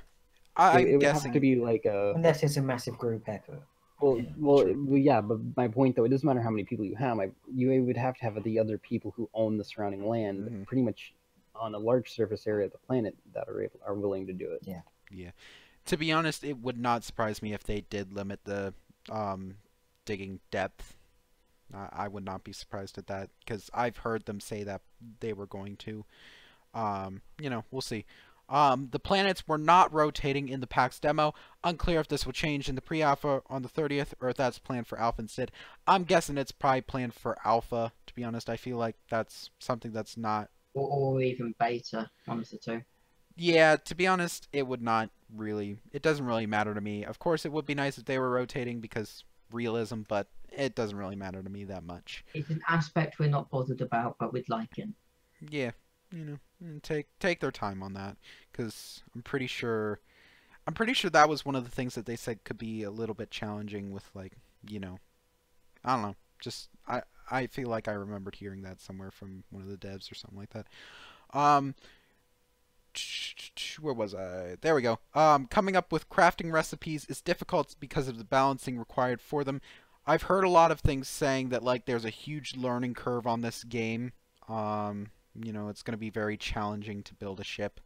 would have to be like a... Unless it's a massive group effort. Yeah, but my point, though, it doesn't matter how many people you have. You would have to have the other people who own the surrounding land pretty much on a large surface area of the planet that are willing to do it. Yeah. Yeah. To be honest, it would not surprise me if they did limit the digging depth. I would not be surprised at that, because I've heard them say that they were going to. You know, we'll see. The planets were not rotating in the PAX demo. Unclear if this will change in the pre-alpha on the 30th, or if that's planned for alpha instead. I'm guessing it's probably planned for alpha, to be honest. I feel like that's something that's not... Or even beta, one of the two. Yeah, to be honest, it would not really... It doesn't really matter to me. Of course, it would be nice if they were rotating, because realism, but it doesn't really matter to me that much. It's an aspect we're not bothered about, but we'd like it. Yeah, you know, and take their time on that, because I'm pretty sure that was one of the things that they said could be a little bit challenging with, like, you know, I don't know, just I feel like I remembered hearing that somewhere from one of the devs or something like that. Where was I? There we go. Coming up with crafting recipes is difficult because of the balancing required for them. I've heard a lot of things saying that, like, there's a huge learning curve on this game. You know, it's going to be very challenging to build a ship.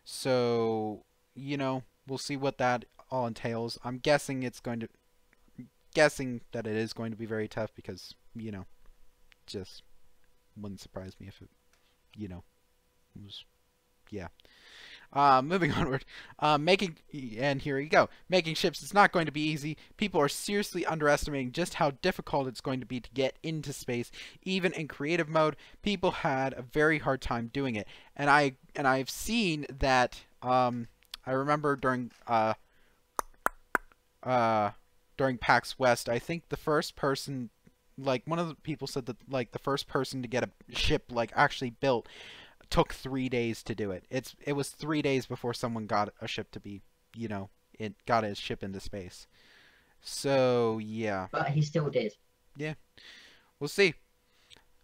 So, you know, we'll see what that all entails. I'm guessing that it is going to be very tough, because, you know, just wouldn't surprise me if it, you know, was, yeah. Moving onward, and here you go. Making ships is not going to be easy. People are seriously underestimating just how difficult it's going to be to get into space. Even in creative mode, people had a very hard time doing it. And I've seen that. I remember during PAX West, I think the first person, like, one of the people said that, like, the first person to get a ship, like, actually built took 3 days to do it. It was 3 days before someone got a ship to be, you know, it got his ship into space. So yeah. But he still did. Yeah, we'll see.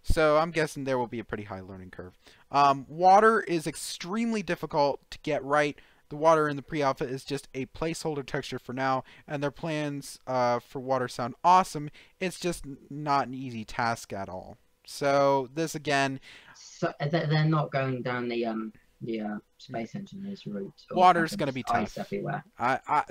So I'm guessing there will be a pretty high learning curve. Water is extremely difficult to get right. The water in the pre-alpha is just a placeholder texture for now, and their plans for water sound awesome. It's just not an easy task at all. So this again. So they're not going down the Yeah, space engineers route. Water's going to be ice tough. everywhere.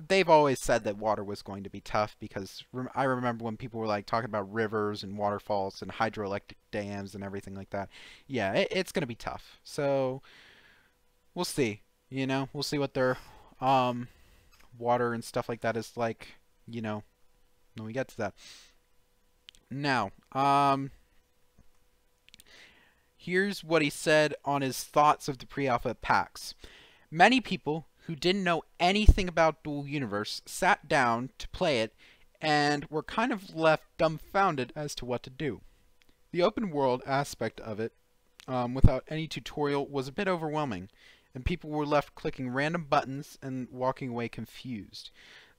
They've always said that water was going to be tough because I remember when people were like talking about rivers and waterfalls and hydroelectric dams and everything like that. Yeah, it's going to be tough. So we'll see. You know, we'll see what their water and stuff like that is like. You know, when we get to that. Now, here's what he said on his thoughts of the pre-alpha packs. Many people who didn't know anything about Dual Universe sat down to play it and were kind of left dumbfounded as to what to do. The open world aspect of it, without any tutorial, was a bit overwhelming, and people were left clicking random buttons and walking away confused.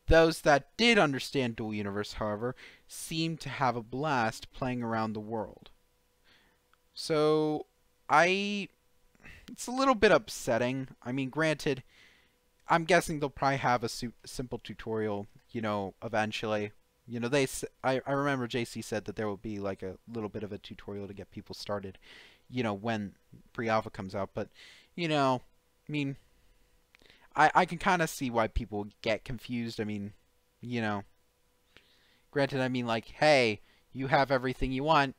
Those that did understand Dual Universe, however, seemed to have a blast playing around the world. So, it's a little bit upsetting. I mean, granted, I'm guessing they'll probably have a simple tutorial, you know, eventually. You know, I remember JC said that there will be like a little bit of a tutorial to get people started, you know, when pre-alpha comes out. But, you know, I mean, I can kind of see why people get confused. I mean, you know, granted, I mean, like, hey, you have everything you want,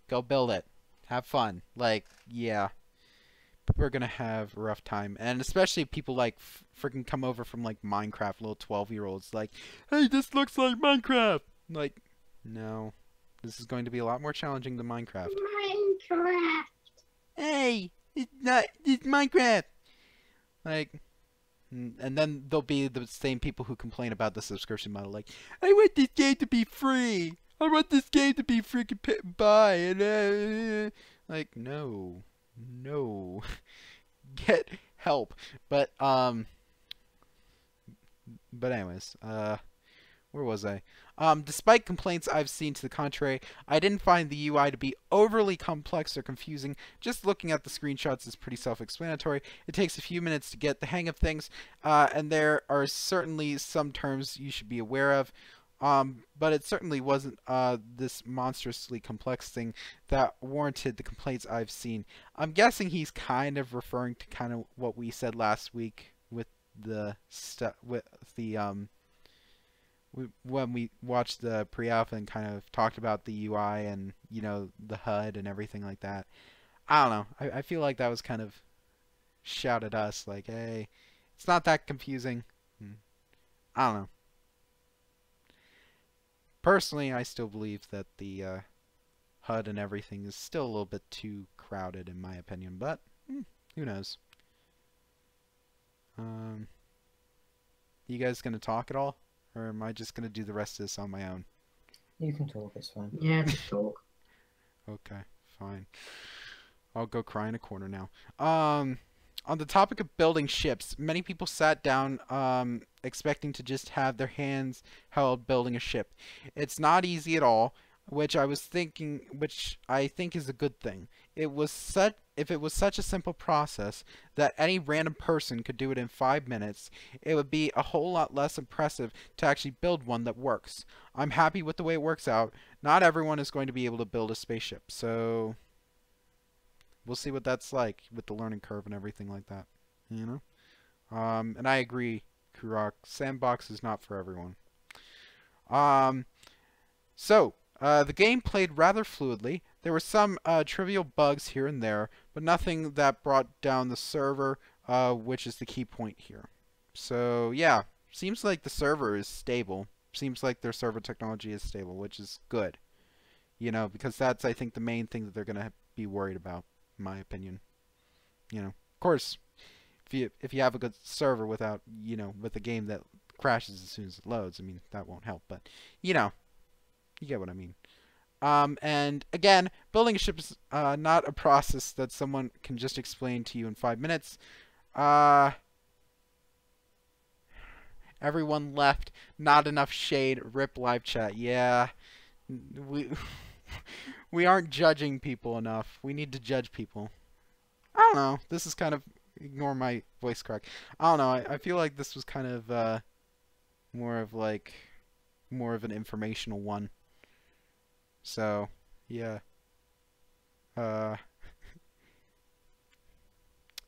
go build it. Have fun. Like, yeah. We're gonna have a rough time. And especially people like freaking come over from like Minecraft, little 12-year-olds, like, hey, this looks like Minecraft. Like, no. This is going to be a lot more challenging than Minecraft. Minecraft! Hey! It's Minecraft! Like, and then there'll be the same people who complain about the subscription model, like, I want this game to be free! I want this game to be freaking buy! And, like, no. No. Get help. But anyways, where was I? Despite complaints I've seen to the contrary, I didn't find the UI to be overly complex or confusing. Just looking at the screenshots is pretty self-explanatory. It takes a few minutes to get the hang of things, and there are certainly some terms you should be aware of. But it certainly wasn't this monstrously complex thing that warranted the complaints I've seen. I'm guessing he's kind of referring to kind of what we said last week with the when we watched the pre-alpha and kind of talked about the UI and, you know, the HUD and everything like that. I don't know. I feel like that was kind of shout at us, like, hey, it's not that confusing. I don't know. Personally, I still believe that the HUD and everything is still a little bit too crowded, in my opinion, but who knows? You guys gonna talk at all? Or am I just going to do the rest of this on my own? You can talk, it's fine. Yeah, just talk. Okay, fine. I'll go cry in a corner now. On the topic of building ships, many people sat down expecting to just have their hands held building a ship. It's not easy at all, which I think is a good thing. If it was such a simple process that any random person could do it in 5 minutes, it would be a whole lot less impressive to actually build one that works. I'm happy with the way it works out. Not everyone is going to be able to build a spaceship, so we'll see what that's like with the learning curve and everything like that, you know? And I agree, Kurok, Sandbox is not for everyone. The game played rather fluidly. There were some trivial bugs here and there, but nothing that brought down the server, which is the key point here. So, yeah, seems like the server is stable. Seems like their server technology is stable, which is good. You know, because that's, I think, the main thing that they're going to be worried about, in my opinion. You know, of course, if you have a good server without, you know, with a game that crashes as soon as it loads, I mean, that won't help. But, you know, you get what I mean. And again, building a ship is not a process that someone can just explain to you in 5 minutes. Everyone left. Not enough shade. Rip live chat. Yeah, we aren't judging people enough. We need to judge people. I don't know. This is kind of, ignore my voice crack. I don't know. I feel like this was kind of more of an informational one. So, yeah.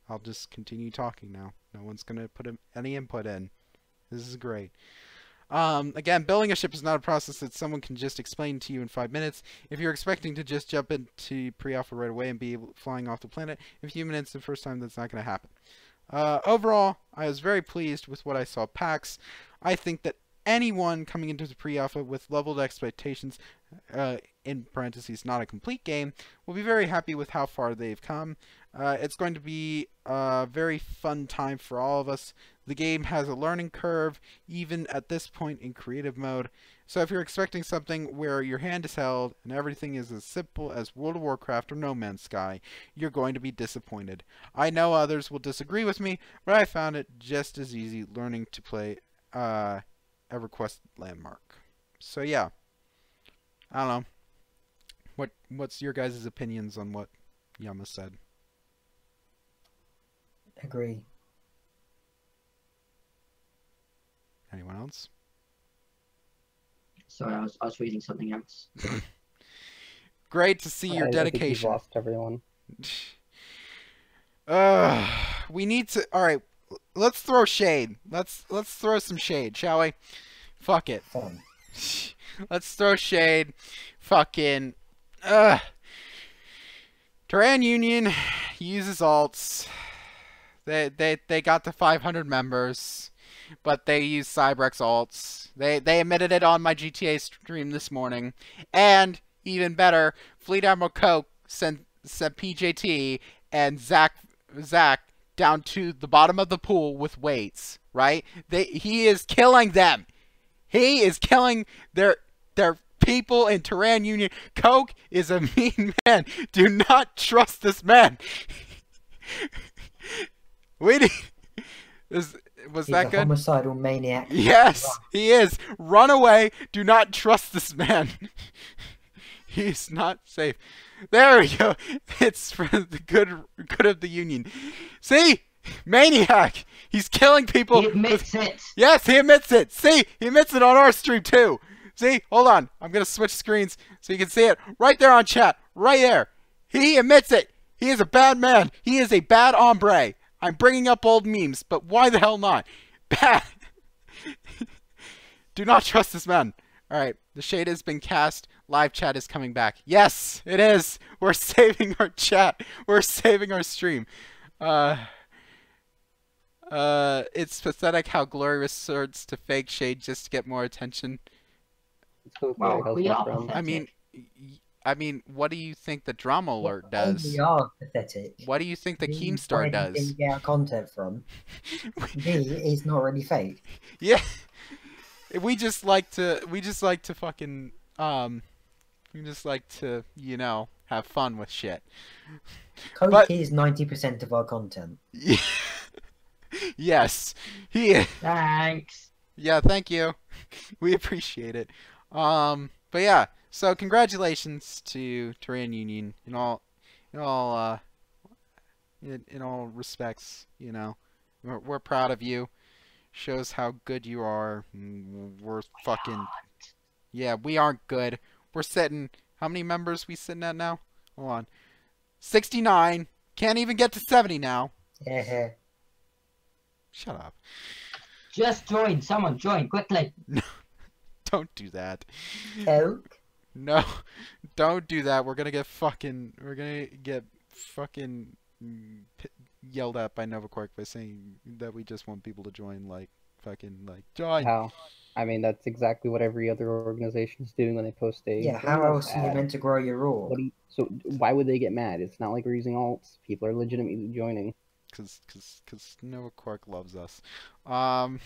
I'll just continue talking now. No one's gonna put any input in. This is great. Again, building a ship is not a process that someone can just explain to you in 5 minutes. If you're expecting to just jump into pre-alpha right away and be flying off the planet in a few minutes the first time, that's not going to happen. Overall, I was very pleased with what I saw PAX. I think that anyone coming into the pre-alpha with leveled expectations, in parentheses, not a complete game, will be very happy with how far they've come. It's going to be a very fun time for all of us. The game has a learning curve, even at this point in creative mode. So if you're expecting something where your hand is held and everything is as simple as World of Warcraft or No Man's Sky, you're going to be disappointed. I know others will disagree with me, but I found it just as easy learning to play EverQuest Landmark. So yeah, I don't know. What's your guys' opinions on what Yama said? Agree. Anyone else? Sorry, I was reading something else. Great to see your I think you've dedication. lost everyone. We need to. All right, let's throw shade. Let's throw some shade, shall we? Fuck it. Fun. Let's throw shade. Fucking. Terran Union uses alts. They got to 500 members, but they use Cybrex alts. They admitted it on my GTA stream this morning. And even better, Fleet Admiral Coke sent PJT and Zach down to the bottom of the pool with weights. Right? He is killing them. He is killing their people in Terran Union. Coke is a mean man. Do not trust this man. Was He's that a good? homicidal maniac. Yes, he is. Run away. Do not trust this man. He's not safe. There we go. It's for the good of the Union. See? Maniac. He's killing people. He admits it. Yes, he admits it. See? He admits it on our stream too. See? Hold on. I'm going to switch screens so you can see it. Right there on chat. Right there. He admits it. He is a bad man. He is a bad hombre. I'm bringing up old memes, but why the hell not? Bad. Do not trust this man. Alright, the shade has been cast. Live chat is coming back. Yes, it is. We're saving our chat. We're saving our stream. It's pathetic how Glory resorts to fake shade just to get more attention. Well, we are pathetic. I mean, what do you think the Drama Alert does? We are pathetic. What do you think the Keemstar does? Where do you get our content from? Me is not really fake. Yeah, we just like to fucking you know, have fun with shit. Coke is 90% of our content. Yes, he is. Thanks. Yeah, thank you. We appreciate it. But yeah. So congratulations to Terran Union in all respects. You know, we're proud of you. Shows how good you are. We're fucking yeah. We aren't good. We're sitting. How many members we sitting at now? Hold on. 69. Can't even get to 70 now. Yeah. Shut up. Just join. Someone join quickly. No, don't do that. Coke. No, don't do that. We're gonna get fucking yelled at by Novaquark by saying that we just want people to join, join. How? I mean, that's exactly what every other organization is doing when they post a. Yeah, how else are you meant to grow your role? So why would they get mad? It's not like we're using alts. People are legitimately joining. Cause Novaquark loves us. But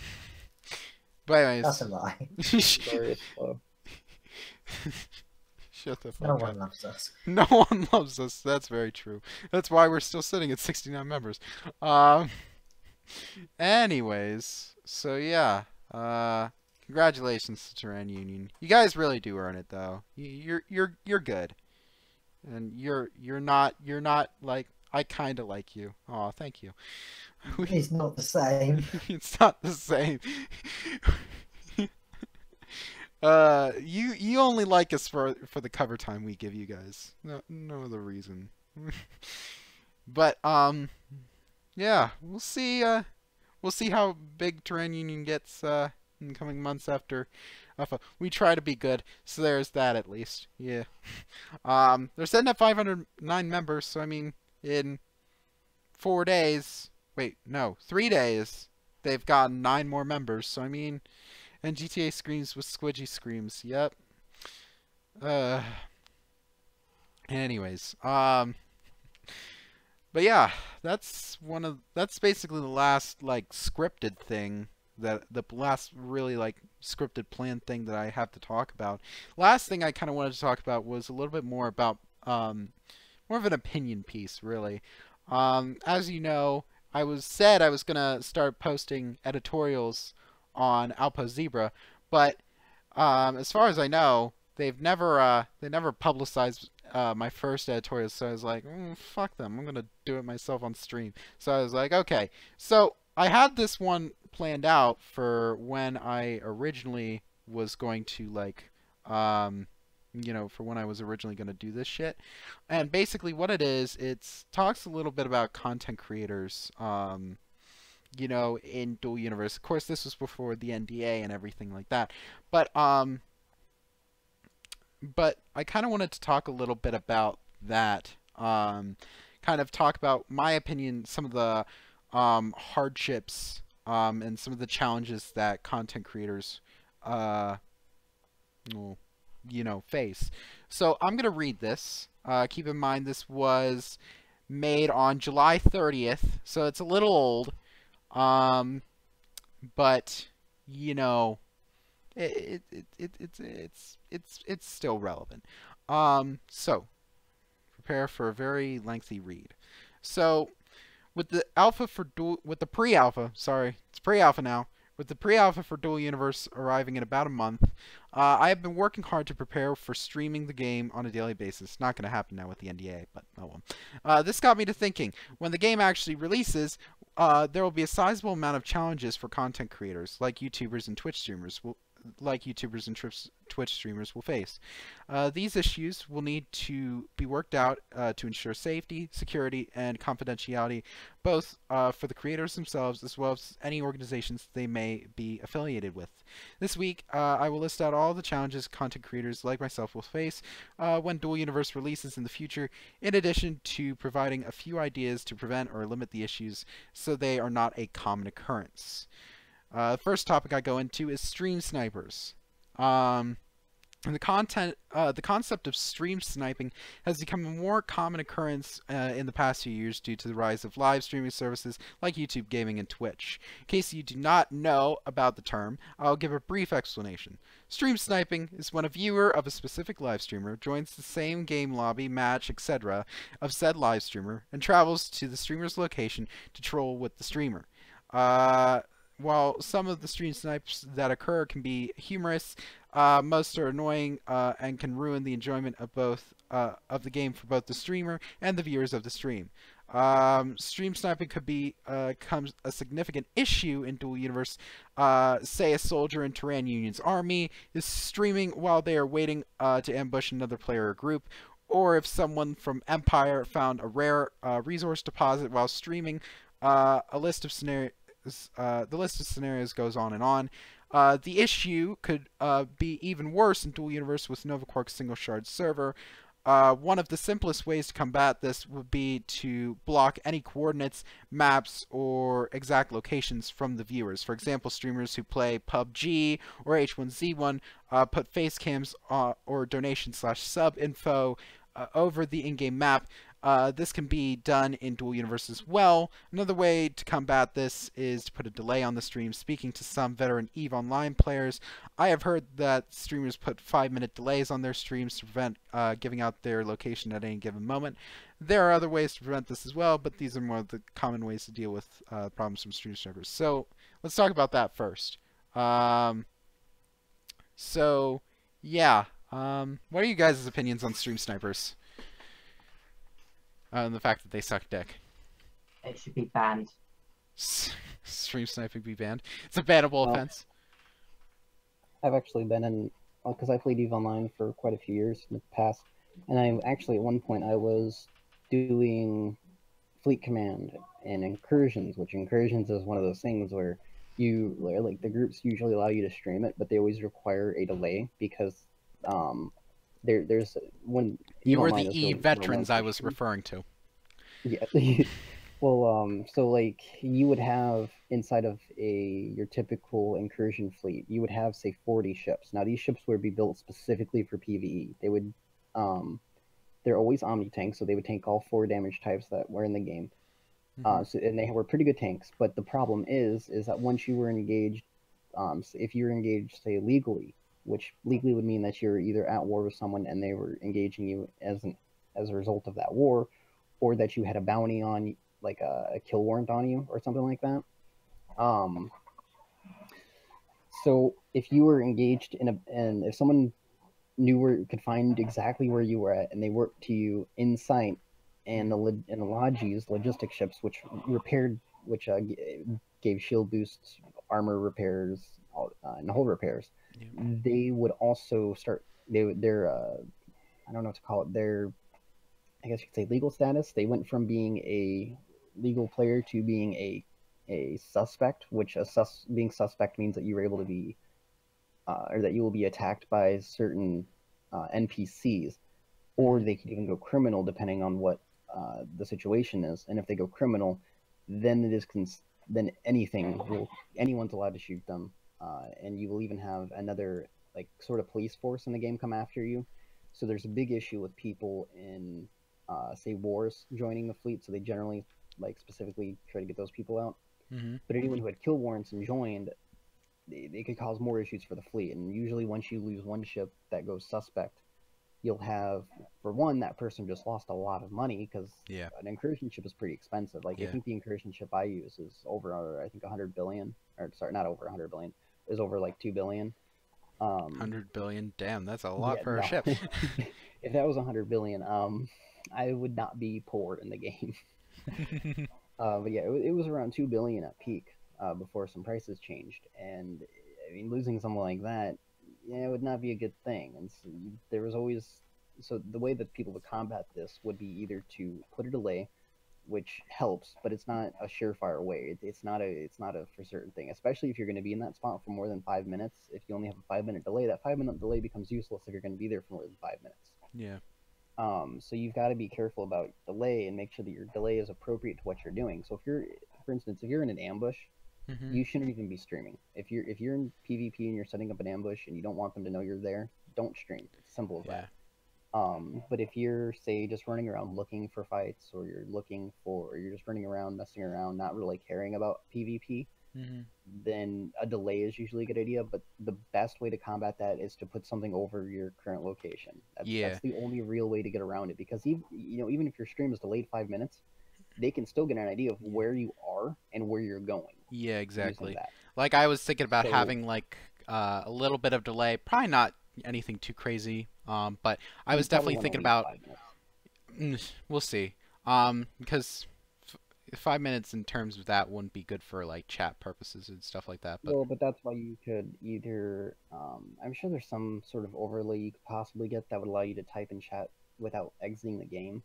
anyways. That's a lie. Glorious flow. Shut the fuck No up. one loves us. No one loves us. That's very true. That's why we're still sitting at 69 members. Anyways, so yeah. Congratulations to Terran Union. You guys really do earn it, though. You're good, and you're not like I kind of like you. Aw, thank you. It's not the same. It's not the same. You only like us for the cover time we give you guys. No other reason. But yeah, we'll see. We'll see how big Terrain Union gets in the coming months after Alpha. We try to be good, so there's that at least. Yeah. They're sitting at 509 members, so I mean, in 4 days, wait, no, 3 days, they've gotten 9 more members. So I mean, and GTA screams with squidgy screams. Yep. Anyways, but yeah, that's basically the last like scripted thing, that the last really like scripted planned thing that I have to talk about. Last thing I kind of wanted to talk about was a little bit more about more of an opinion piece, really. As you know, I was gonna start posting editorials on Outpost Zebra, but as far as I know, they never publicized my first editorial. So I was like, fuck them, I'm gonna do it myself on stream. So I was like, okay. So I had this one planned out for when I originally was going to like, for when I was originally going to do this shit. And basically what it is, it talks a little bit about content creators, in Dual Universe. Of course, this was before the NDA and everything like that. But I kind of wanted to talk a little bit about that. Kind of talk about my opinion, some of the hardships and some of the challenges that content creators face. So I'm going to read this. Keep in mind this was made on July 30th, so it's a little old. But it's still relevant. So prepare for a very lengthy read. So with the pre-alpha, sorry, it's pre-alpha now. With the pre-alpha for Dual Universe arriving in about a month, I have been working hard to prepare for streaming the game on a daily basis. Not going to happen now with the NDA, but oh well. This got me to thinking, when the game actually releases, there will be a sizable amount of challenges for content creators, like YouTubers and Twitch streamers will face. These issues will need to be worked out to ensure safety, security, and confidentiality, both for the creators themselves as well as any organizations they may be affiliated with. This week, I will list out all the challenges content creators like myself will face when Dual Universe releases in the future, in addition to providing a few ideas to prevent or limit the issues so they are not a common occurrence. The first topic I go into is stream snipers. And the concept of stream sniping has become a more common occurrence in the past few years due to the rise of live streaming services like YouTube Gaming and Twitch. In case you do not know about the term, I'll give a brief explanation. Stream sniping is when a viewer of a specific live streamer joins the same game lobby, match, etc. of said live streamer and travels to the streamer's location to troll with the streamer. While some of the stream snipes that occur can be humorous, most are annoying and can ruin the enjoyment of both of the game for both the streamer and the viewers of the stream. Stream sniping could become a significant issue in Dual Universe. Say a soldier in Terran Union's army is streaming while they are waiting to ambush another player or group, or if someone from Empire found a rare resource deposit while streaming. The list of scenarios goes on and on. The issue could be even worse in Dual Universe with NovaQuark's single shard server. One of the simplest ways to combat this would be to block any coordinates, maps, or exact locations from the viewers. For example, streamers who play PUBG or H1Z1 put face cams or donation/sub info over the in-game map. This can be done in Dual Universe as well. Another way to combat this is to put a delay on the stream. Speaking to some veteran EVE Online players, I have heard that streamers put 5-minute delays on their streams to prevent giving out their location at any given moment. There are other ways to prevent this as well, but these are more of the common ways to deal with problems from stream snipers. So let's talk about that first. What are you guys' opinions on stream snipers? And the fact that they suck dick. It should be banned. Stream sniping be banned? It's a bannable offense. I've actually been in, because I played EVE Online for quite a few years in the past, and I actually at one point I was doing fleet command and incursions, which incursions is one of those things where like the groups usually allow you to stream it, but they always require a delay because there's when You don't were mind the this E real veterans I question. was referring to. Yeah. Well, so like you would have inside of your typical incursion fleet, you would have say 40 ships. Now these ships would be built specifically for PvE. They would, they're always Omni tanks, so they would tank all 4 damage types that were in the game. And they were pretty good tanks. But the problem is that once you were engaged, so if you were engaged say legally, which legally would mean that you're either at war with someone and they were engaging you as a result of that war, or that you had a bounty on, like a kill warrant on you or something like that. So if you were engaged and if someone could find exactly where you were at and they worked to you in sight, and the Logis, logistic ships, which gave shield boosts, armor repairs, and hull repairs, they would also start. I don't know what to call it. I guess you could say legal status. They went from being a legal player to being a suspect, which being suspect means that you were able to be, or that you will be attacked by certain NPCs, or they could even go criminal depending on what the situation is. And if they go criminal, then anyone's allowed to shoot them, and you will even have another like sort of police force in the game come after you. So there's a big issue with people in say wars joining the fleet, so they generally like specifically try to get those people out. But anyone who had kill warrants and joined, they could cause more issues for the fleet. And usually once you lose one ship that goes suspect, you'll have, for one, that person just lost a lot of money, because an incursion ship is pretty expensive. Like I think the incursion ship I use is over, I think 100 billion, or sorry, not over 100 billion, is over like 2 billion. 100 billion, damn, that's a lot for a ship. If that was 100 billion, I would not be poor in the game. But yeah, it was around 2 billion at peak before some prices changed, and I mean losing something like that, it would not be a good thing. And so there was always, so the way that people would combat this would be either to put a delay, which helps, but it's not a surefire way. It's not a for certain thing, especially if you're going to be in that spot for more than 5 minutes. If you only have a 5-minute delay, that 5-minute delay becomes useless if you're going to be there for more than 5 minutes. Yeah. So you've got to be careful about delay and make sure that your delay is appropriate to what you're doing. So if you're, for instance, if you're in an ambush, you shouldn't even be streaming. If you're in PvP and you're setting up an ambush and you don't want them to know you're there, don't stream. It's simple as that. But if you're, say, just running around looking for fights, or you're just running around messing around, not really caring about PvP, then a delay is usually a good idea. But the best way to combat that is to put something over your current location. That's the only real way to get around it, because even if your stream is delayed 5 minutes, they can still get an idea of where you are and where you're going. Yeah, exactly. Like I was thinking about having like a little bit of delay, probably not anything too crazy, but I was definitely thinking about, we'll see, because 5 minutes in terms of that wouldn't be good for like chat purposes and stuff like that. But... Well, but that's why you could either, I'm sure there's some sort of overlay you could possibly get that would allow you to type in chat without exiting the game.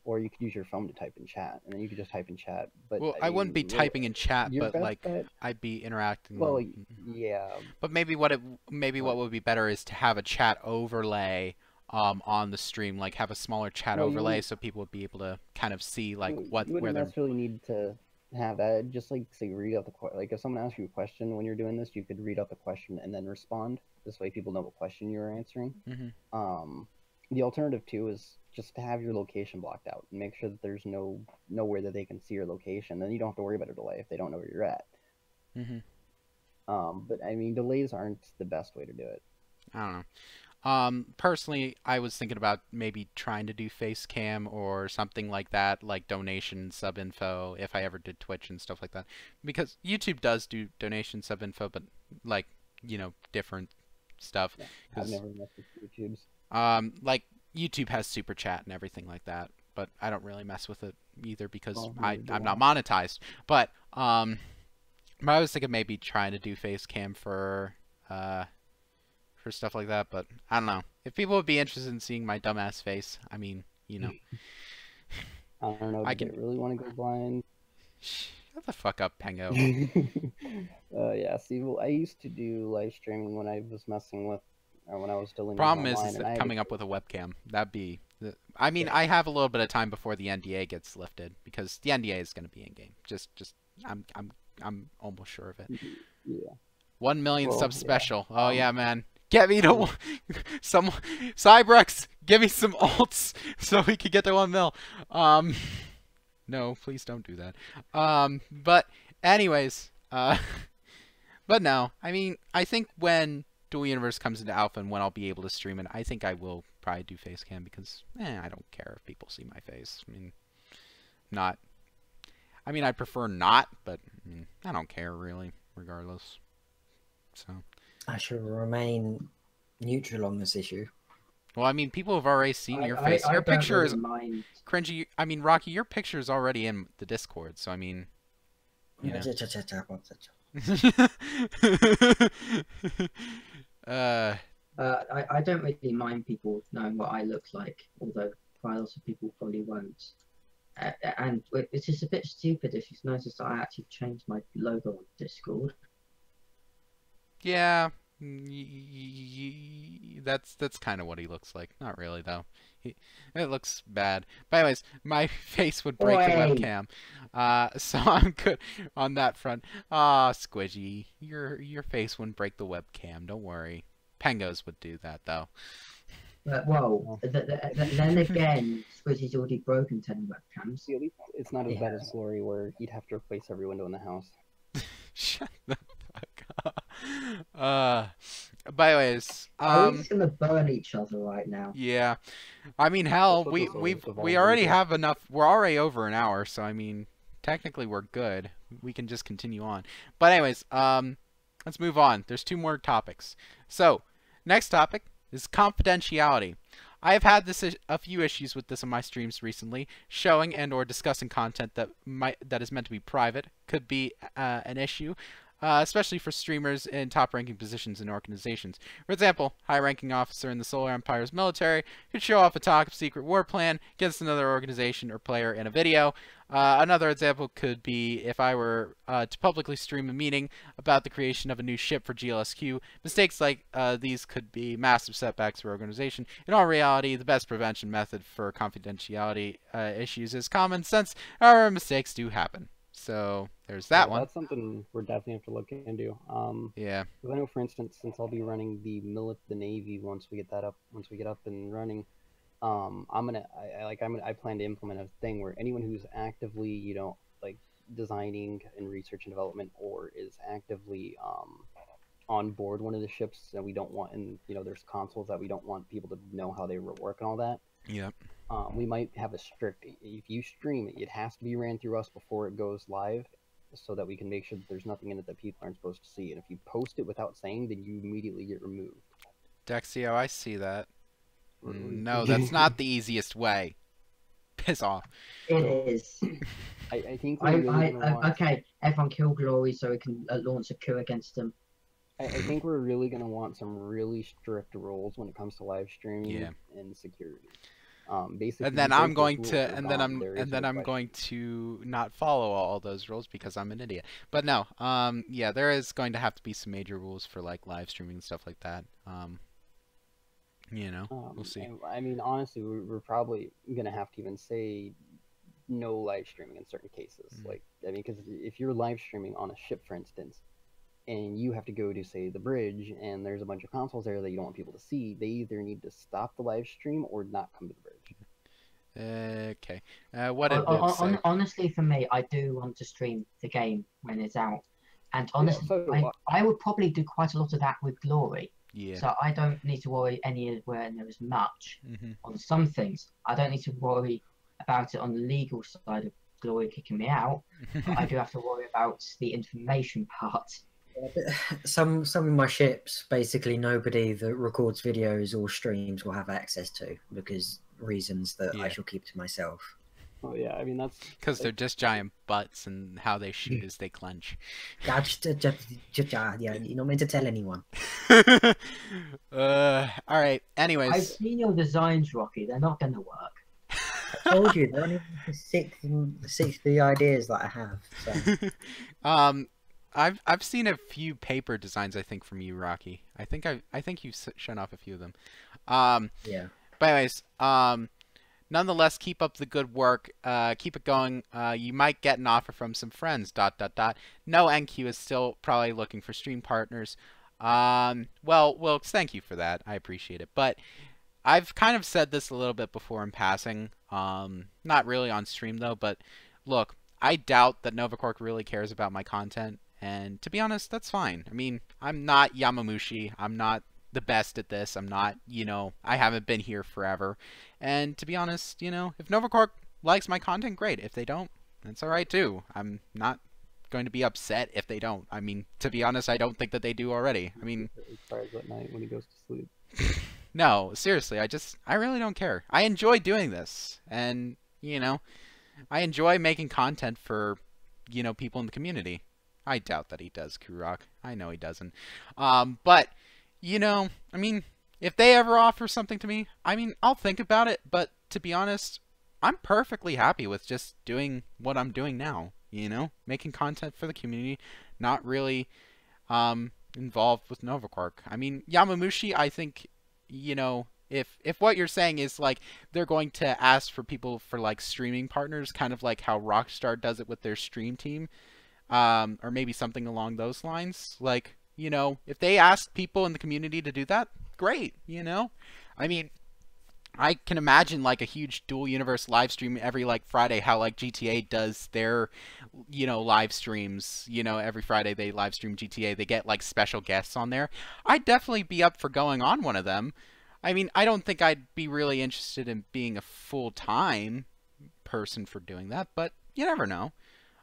Or you could use your phone to type in chat, and then you could just type in chat. But well, I wouldn't be typing in chat, but like I'd be interacting. Well, yeah. But maybe what would be better is to have a chat overlay on the stream, like have a smaller chat overlay, so people would be able to kind of see like you wouldn't necessarily need to have that. Just like say read out the like if someone asks you a question when you're doing this, you could read out the question and then respond. This way, people know what question you're answering. The alternative too is just to have your location blocked out and make sure that there's nowhere that they can see your location. Then you don't have to worry about a delay if they don't know where you're at. But I mean, delays aren't the best way to do it. I don't know. Personally, I was thinking about maybe trying to do face cam or something like that, like donation sub info, if I ever did Twitch and stuff like that. Because YouTube does do donation sub info, but like, different stuff. Yeah, I've never messed with YouTube's. Like YouTube has super chat and everything like that, but I don't really mess with it either because I'm not monetized. But I was thinking maybe trying to do face cam for stuff like that, but I don't know if people would be interested in seeing my dumbass face. I mean, I don't know. Do they really want to go blind? Shut the fuck up, Pengo. Yeah. See, well, I used to do live streaming when I was messing with, or when I was deleting Problem online, is that coming up with a webcam. That'd be. I mean, I have a little bit of time before the NDA gets lifted because the NDA is going to be in game. I'm almost sure of it. Yeah. 1 million sub special. Oh yeah, man. Get me to some Cybrex. Give me some alts so we can get to 1 mil. No, please don't do that. But anyways, but no. I mean, I think when Dual Universe comes into alpha and when I'll be able to stream it, I think I will probably do face cam because I don't care if people see my face. I mean, I prefer not, but I don't care really, regardless. So I shall remain neutral on this issue. Well, I mean, people have already seen your face. Your picture is cringy. I mean, Rocky, your picture is already in the Discord, so I mean, you know. I don't really mind people knowing what I look like, although quite a lot of people probably won't. And it's just a bit stupid if you've noticed that I actually changed my logo on Discord. Yeah, that's kind of what he looks like. Not really though. It looks bad. But anyways, my face would break the webcam, so I'm good on that front. Squidgy, your face wouldn't break the webcam. Don't worry. Pengos would do that though. Well, then again, Squidgy's already broken 10 webcams. See, at least it's not as bad as Glory, where you'd have to replace every window in the house. Shut the fuck up. By the ways, we're just gonna burn each other right now. Yeah, I mean, hell, we already have enough. We're already over an hour, so I mean, technically we're good. We can just continue on. But anyways, let's move on. There's 2 more topics. So, next topic is confidentiality. I have had a few issues with this on my streams recently. Showing and or discussing content that is meant to be private could be an issue, especially for streamers in top-ranking positions in organizations. For example, high-ranking officer in the Solar Empire's military could show off a top-secret war plan against another organization or player in a video. Another example could be if I were to publicly stream a meeting about the creation of a new ship for GLSQ. Mistakes like these could be massive setbacks for organization. In all reality, the best prevention method for confidentiality issues is common sense. However, mistakes do happen. So there's that one. That's something we're definitely have to look into. Yeah. Because I know, for instance, since I'll be running the Navy once we get up and running, I plan to implement a thing where anyone who's actively, like designing and research and development, or is actively on board one of the ships that we don't want, and there's consoles that we don't want people to know how they work and all that. Yep. We might have a strict, if you stream it, it has to be ran through us before it goes live, so that we can make sure that there's nothing in it that people aren't supposed to see. And if you post it without saying, then you immediately get removed. Dexio, I see that. No, that's not the easiest way. Piss off. It is. I think okay, everyone kill Glory so we can launch a coup against them. I think we're really going to want some really strict rules when it comes to live streaming and security. Basically, and then I'm going to not follow all those rules because I'm an idiot. But no, yeah, there is going to have to be some major rules for like live streaming and stuff like that. We'll see. I mean, honestly, we're probably going to have to even say no live streaming in certain cases. Because if you're live streaming on a ship, for instance, and you have to go to, say, the bridge, and there's a bunch of consoles there that you don't want people to see, they either need to stop the live stream or not come to the bridge. Okay. What did Viv say? Honestly, for me, I do want to stream the game when it's out. And honestly, I would probably do quite a lot of that with Glory. Yeah. So I don't need to worry anywhere near as much on some things. I don't need to worry about it on the legal side of Glory kicking me out. But I do have to worry about the information part. Some of my ships, basically nobody that records videos or streams will have access to, because reasons that I shall keep to myself. Oh yeah, I mean that's because they're just giant butts, and how they shoot is they clench. Yeah, you're not meant to tell anyone. All right. Anyways, I've seen your designs, Rocky. They're not gonna work. I told you, they're only the sixth of the ideas that I have. So. I've seen a few paper designs, I think, from you, Rocky. I think you've shown off a few of them. Yeah. But anyways, nonetheless, keep up the good work. Keep it going. You might get an offer from some friends. ... No, NQ is still probably looking for stream partners. Well, Wilkes, thank you for that. I appreciate it. But I've kind of said this a little bit before in passing. Not really on stream though. But look, I doubt that Novacork really cares about my content. And to be honest, that's fine. I mean, I'm not Yamamushi. I'm not the best at this. I'm not, I haven't been here forever. And to be honest, if Novacork likes my content, great. If they don't, that's alright too. I'm not going to be upset if they don't. I mean, to be honest, I don't think that they do already. I mean, As far as at night when he goes to sleep. No, seriously, I really don't care. I enjoy doing this. And, I enjoy making content for, people in the community. I doubt that he does, Kurok. I know he doesn't. But, I mean, if they ever offer something to me, I mean, I'll think about it. But to be honest, I'm perfectly happy with just doing what I'm doing now. Making content for the community, not really involved with Novacork. I mean, Yamamushi, I think, if what you're saying is like they're going to ask for people for like streaming partners, kind of like how Rockstar does it with their stream team, or maybe something along those lines. Like, if they ask people in the community to do that, great, I mean, I can imagine like a huge dual universe live stream every like Friday, how like GTA does their, live streams, every Friday they live stream GTA, they get like special guests on there. I'd definitely be up for going on one of them. I mean, I don't think I'd be really interested in being a full-time person for doing that, but you never know.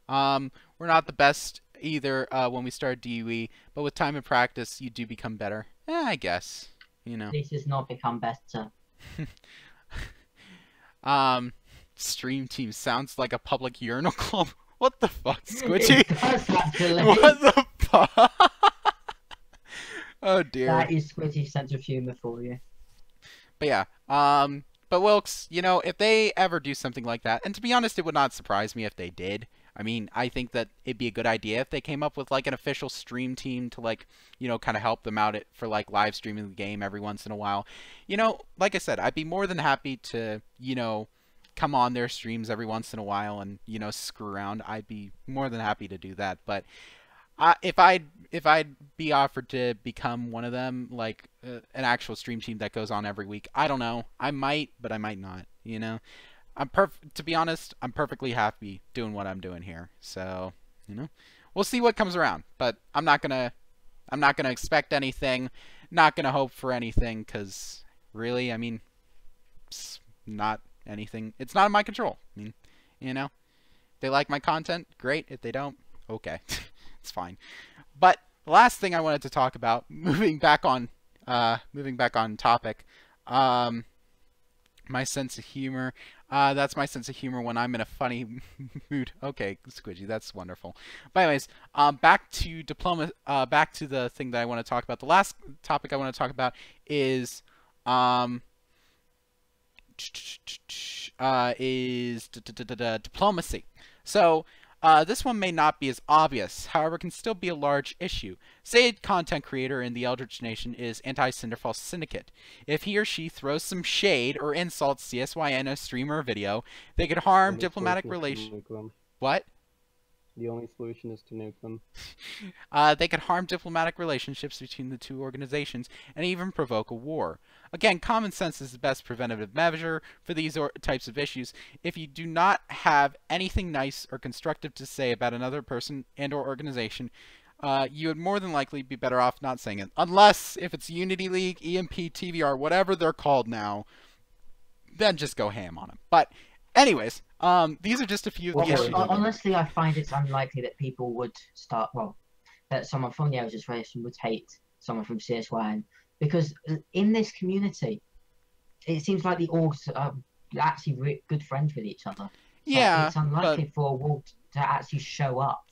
We're not the best either when we start DUE, but with time and practice, you do become better. I guess, This has not become better. Stream team sounds like a public urinal club. What the fuck, Squidgy? It does actually. What the fuck? Oh dear. That is Squidgy's sense of humor for you. But yeah, but Wilkes, if they ever do something like that, and to be honest, it would not surprise me if they did. I mean, I think that it'd be a good idea if they came up with like an official stream team to like, kind of help them out for like live streaming the game every once in a while. Like I said, I'd be more than happy to, come on their streams every once in a while and, screw around. I'd be more than happy to do that. But if I'd be offered to become one of them, like an actual stream team that goes on every week, I don't know. I might, but I might not, to be honest, I'm perfectly happy doing what I'm doing here. So, we'll see what comes around. But I'm not gonna expect anything, not gonna hope for anything, because really, I mean, it's not anything. It's not in my control. I mean, if they like my content, great. If they don't, okay, it's fine. But the last thing I wanted to talk about, moving back on topic, my sense of humor. That's my sense of humor when I'm in a funny mood. Okay, Squidgy, that's wonderful. But anyways, back to back to the thing that I want to talk about. The last topic I want to talk about is diplomacy. So this one may not be as obvious, however, can still be a large issue. Say a content creator in the Eldritch Nation is anti-Cinderfall Syndicate. If he or she throws some shade or insults CSY in a stream or video, they could harm diplomatic relations. What? The only solution is to nuke them. They could harm diplomatic relationships between the two organizations and even provoke a war. Again, common sense is the best preventative measure for these types of issues. If you do not have anything nice or constructive to say about another person and or organization, you would more than likely be better off not saying it. Unless, if it's Unity League, EMP, TVR, whatever they're called now, then just go ham on them. But anyways, these are just a few of the issues. Honestly, I find it's unlikely that people would start, that someone from the Eldritch Nation would hate someone from CSY, because in this community, it seems like the orgs are actually good friends with each other. So yeah, it's unlikely for a war to actually show up.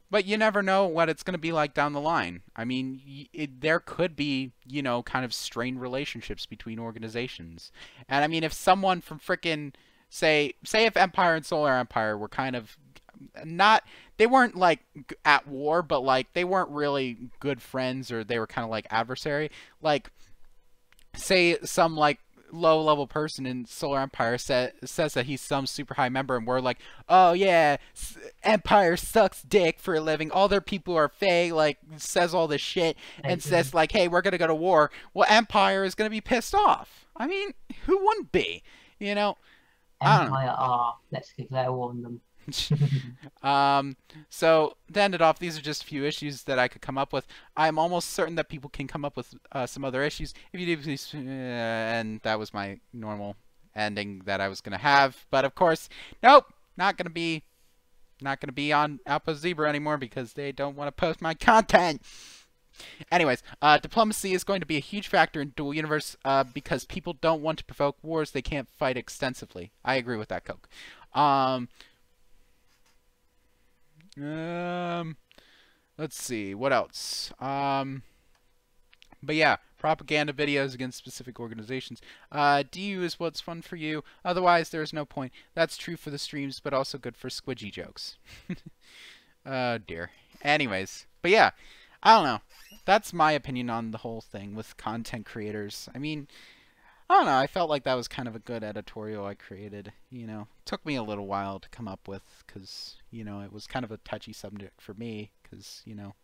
But you never know what it's going to be like down the line. I mean, there could be, kind of strained relationships between organizations. And I mean, if someone from frickin' say if Empire and Solar Empire were kind of not, they weren't like at war, but like they weren't really good friends, or they were kind of like adversary. Like, say some like low level person in Solar Empire says that he's some super high member, and we're like, oh yeah, Empire sucks dick for a living, all their people are fake, like says all this shit and says like, hey, we're gonna go to war. Well, Empire is gonna be pissed off. I mean, who wouldn't be? You know, Empire are. Let's declare war on them. So to end it off, these are just a few issues that I could come up with. I'm almost certain that people can come up with some other issues. If you do, please. And that was my normal ending that I was gonna have, but of course, nope, not gonna be on Outpost Zebra anymore because they don't want to post my content. Anyways, diplomacy is going to be a huge factor in Dual Universe because people don't want to provoke wars they can't fight extensively. I agree with that, Coke. Let's see, what else? But yeah, propaganda videos against specific organizations. DU is what's fun for you. Otherwise, there is no point. That's true for the streams, but also good for squidgy jokes. Oh dear. Anyways, but yeah, I don't know. That's my opinion on the whole thing with content creators. I mean, I don't know, I felt like that was kind of a good editorial I created, you know. Took me a little while to come up with, because, you know, it was kind of a touchy subject for me, because, you know,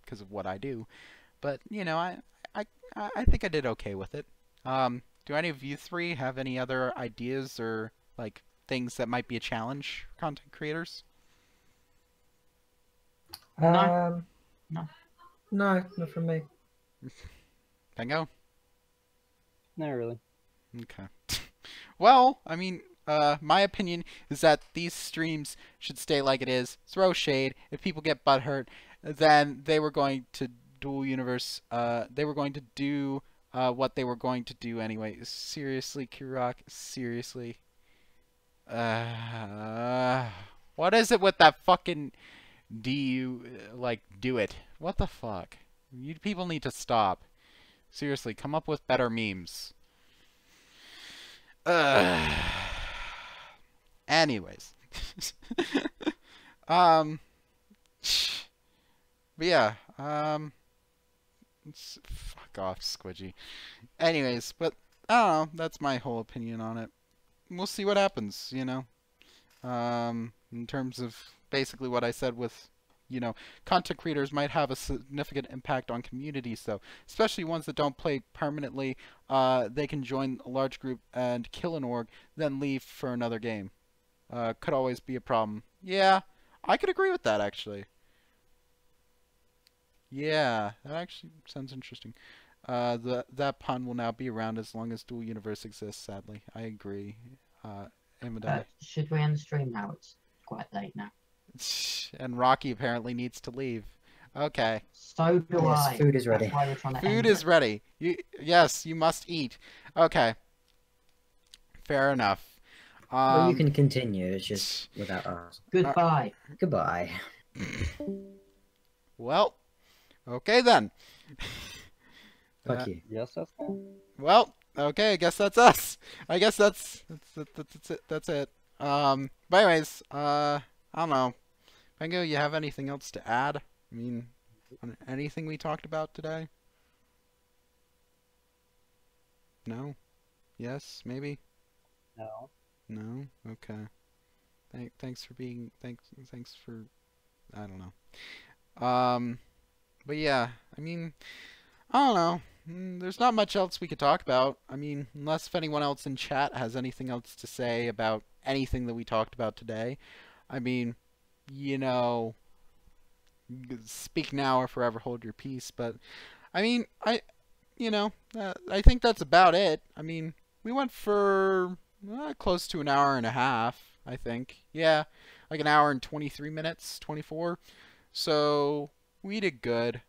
because of what I do. But, you know, I think I did okay with it. Do any of you three have any other ideas or, like, things that might be a challenge for content creators? No. No, not from me. Tango? Not really. Okay. Well, I mean, my opinion is that these streams should stay like it is. Throw shade. If people get butthurt, then they were going to Dual Universe. They were going to do what they were going to do anyway. Seriously, Kirok? Seriously? What is it with that fucking DU, like, do it? What the fuck? You people need to stop. Seriously, come up with better memes. Anyways. But yeah, fuck off, Squidgy. Anyways, but I don't know, that's my whole opinion on it. We'll see what happens, you know. In terms of basically what I said with, you know, content creators might have a significant impact on communities, though, especially ones that don't play permanently. They can join a large group and kill an org, then leave for another game. Could always be a problem. Yeah, I could agree with that, actually. Yeah, that actually sounds interesting. That pun will now be around as long as Dual Universe exists, sadly. I agree. Should we end the stream now? It's quite late now. And Rocky apparently needs to leave. Okay. So do I. Food is ready. That's why we're trying to Food end is it. ready. Yes, you must eat. Okay. Fair enough. Well, you can continue. It's just without us. Goodbye. Goodbye. Well, okay then. Fuck you. Yes, that's Well, okay, I guess that's us. I guess that's it. That's it. But anyways, I don't know. Pango, you have anything else to add? I mean, on anything we talked about today? No? Yes? Maybe? no. No? Okay. Thanks for being... Thanks for... I don't know. But yeah, I mean, I don't know. There's not much else we could talk about. I mean, unless if anyone else in chat has anything else to say about anything that we talked about today. I mean, you know, speak now or forever hold your peace. But, I mean, I think that's about it. I mean, we went for close to an hour and a half, I think. Yeah, like an hour and 23 minutes, 24. So, we did good.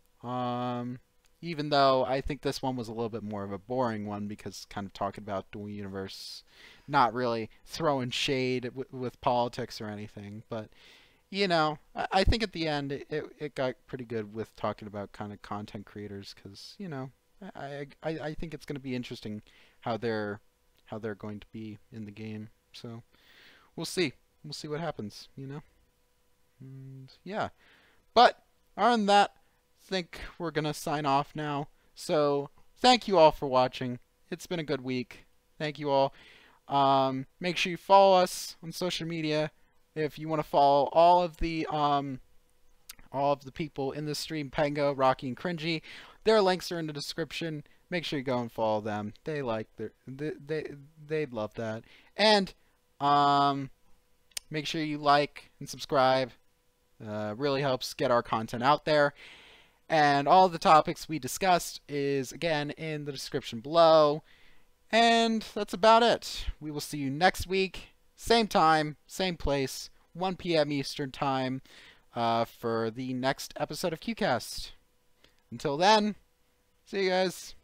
Even though I think this one was a little bit more of a boring one because kind of talking about Dual Universe, not really throwing shade with politics or anything. But, you know, I think at the end it got pretty good with talking about kind of content creators because, you know, I think it's going to be interesting how they're going to be in the game. So we'll see. We'll see what happens, you know? And yeah. But other than that, I think we're going to sign off now. So thank you all for watching. It's been a good week. Thank you all. Make sure you follow us on social media. If you want to follow all of the people in the stream, Pango, Rocky, and Cringey, their links are in the description. Make sure you go and follow them. They like they'd love that. And make sure you like and subscribe. Really helps get our content out there. And all the topics we discussed is again in the description below. And that's about it. We will see you next week, same time, same place, 1 p.m. Eastern Time, for the next episode of QCast. Until then, see you guys.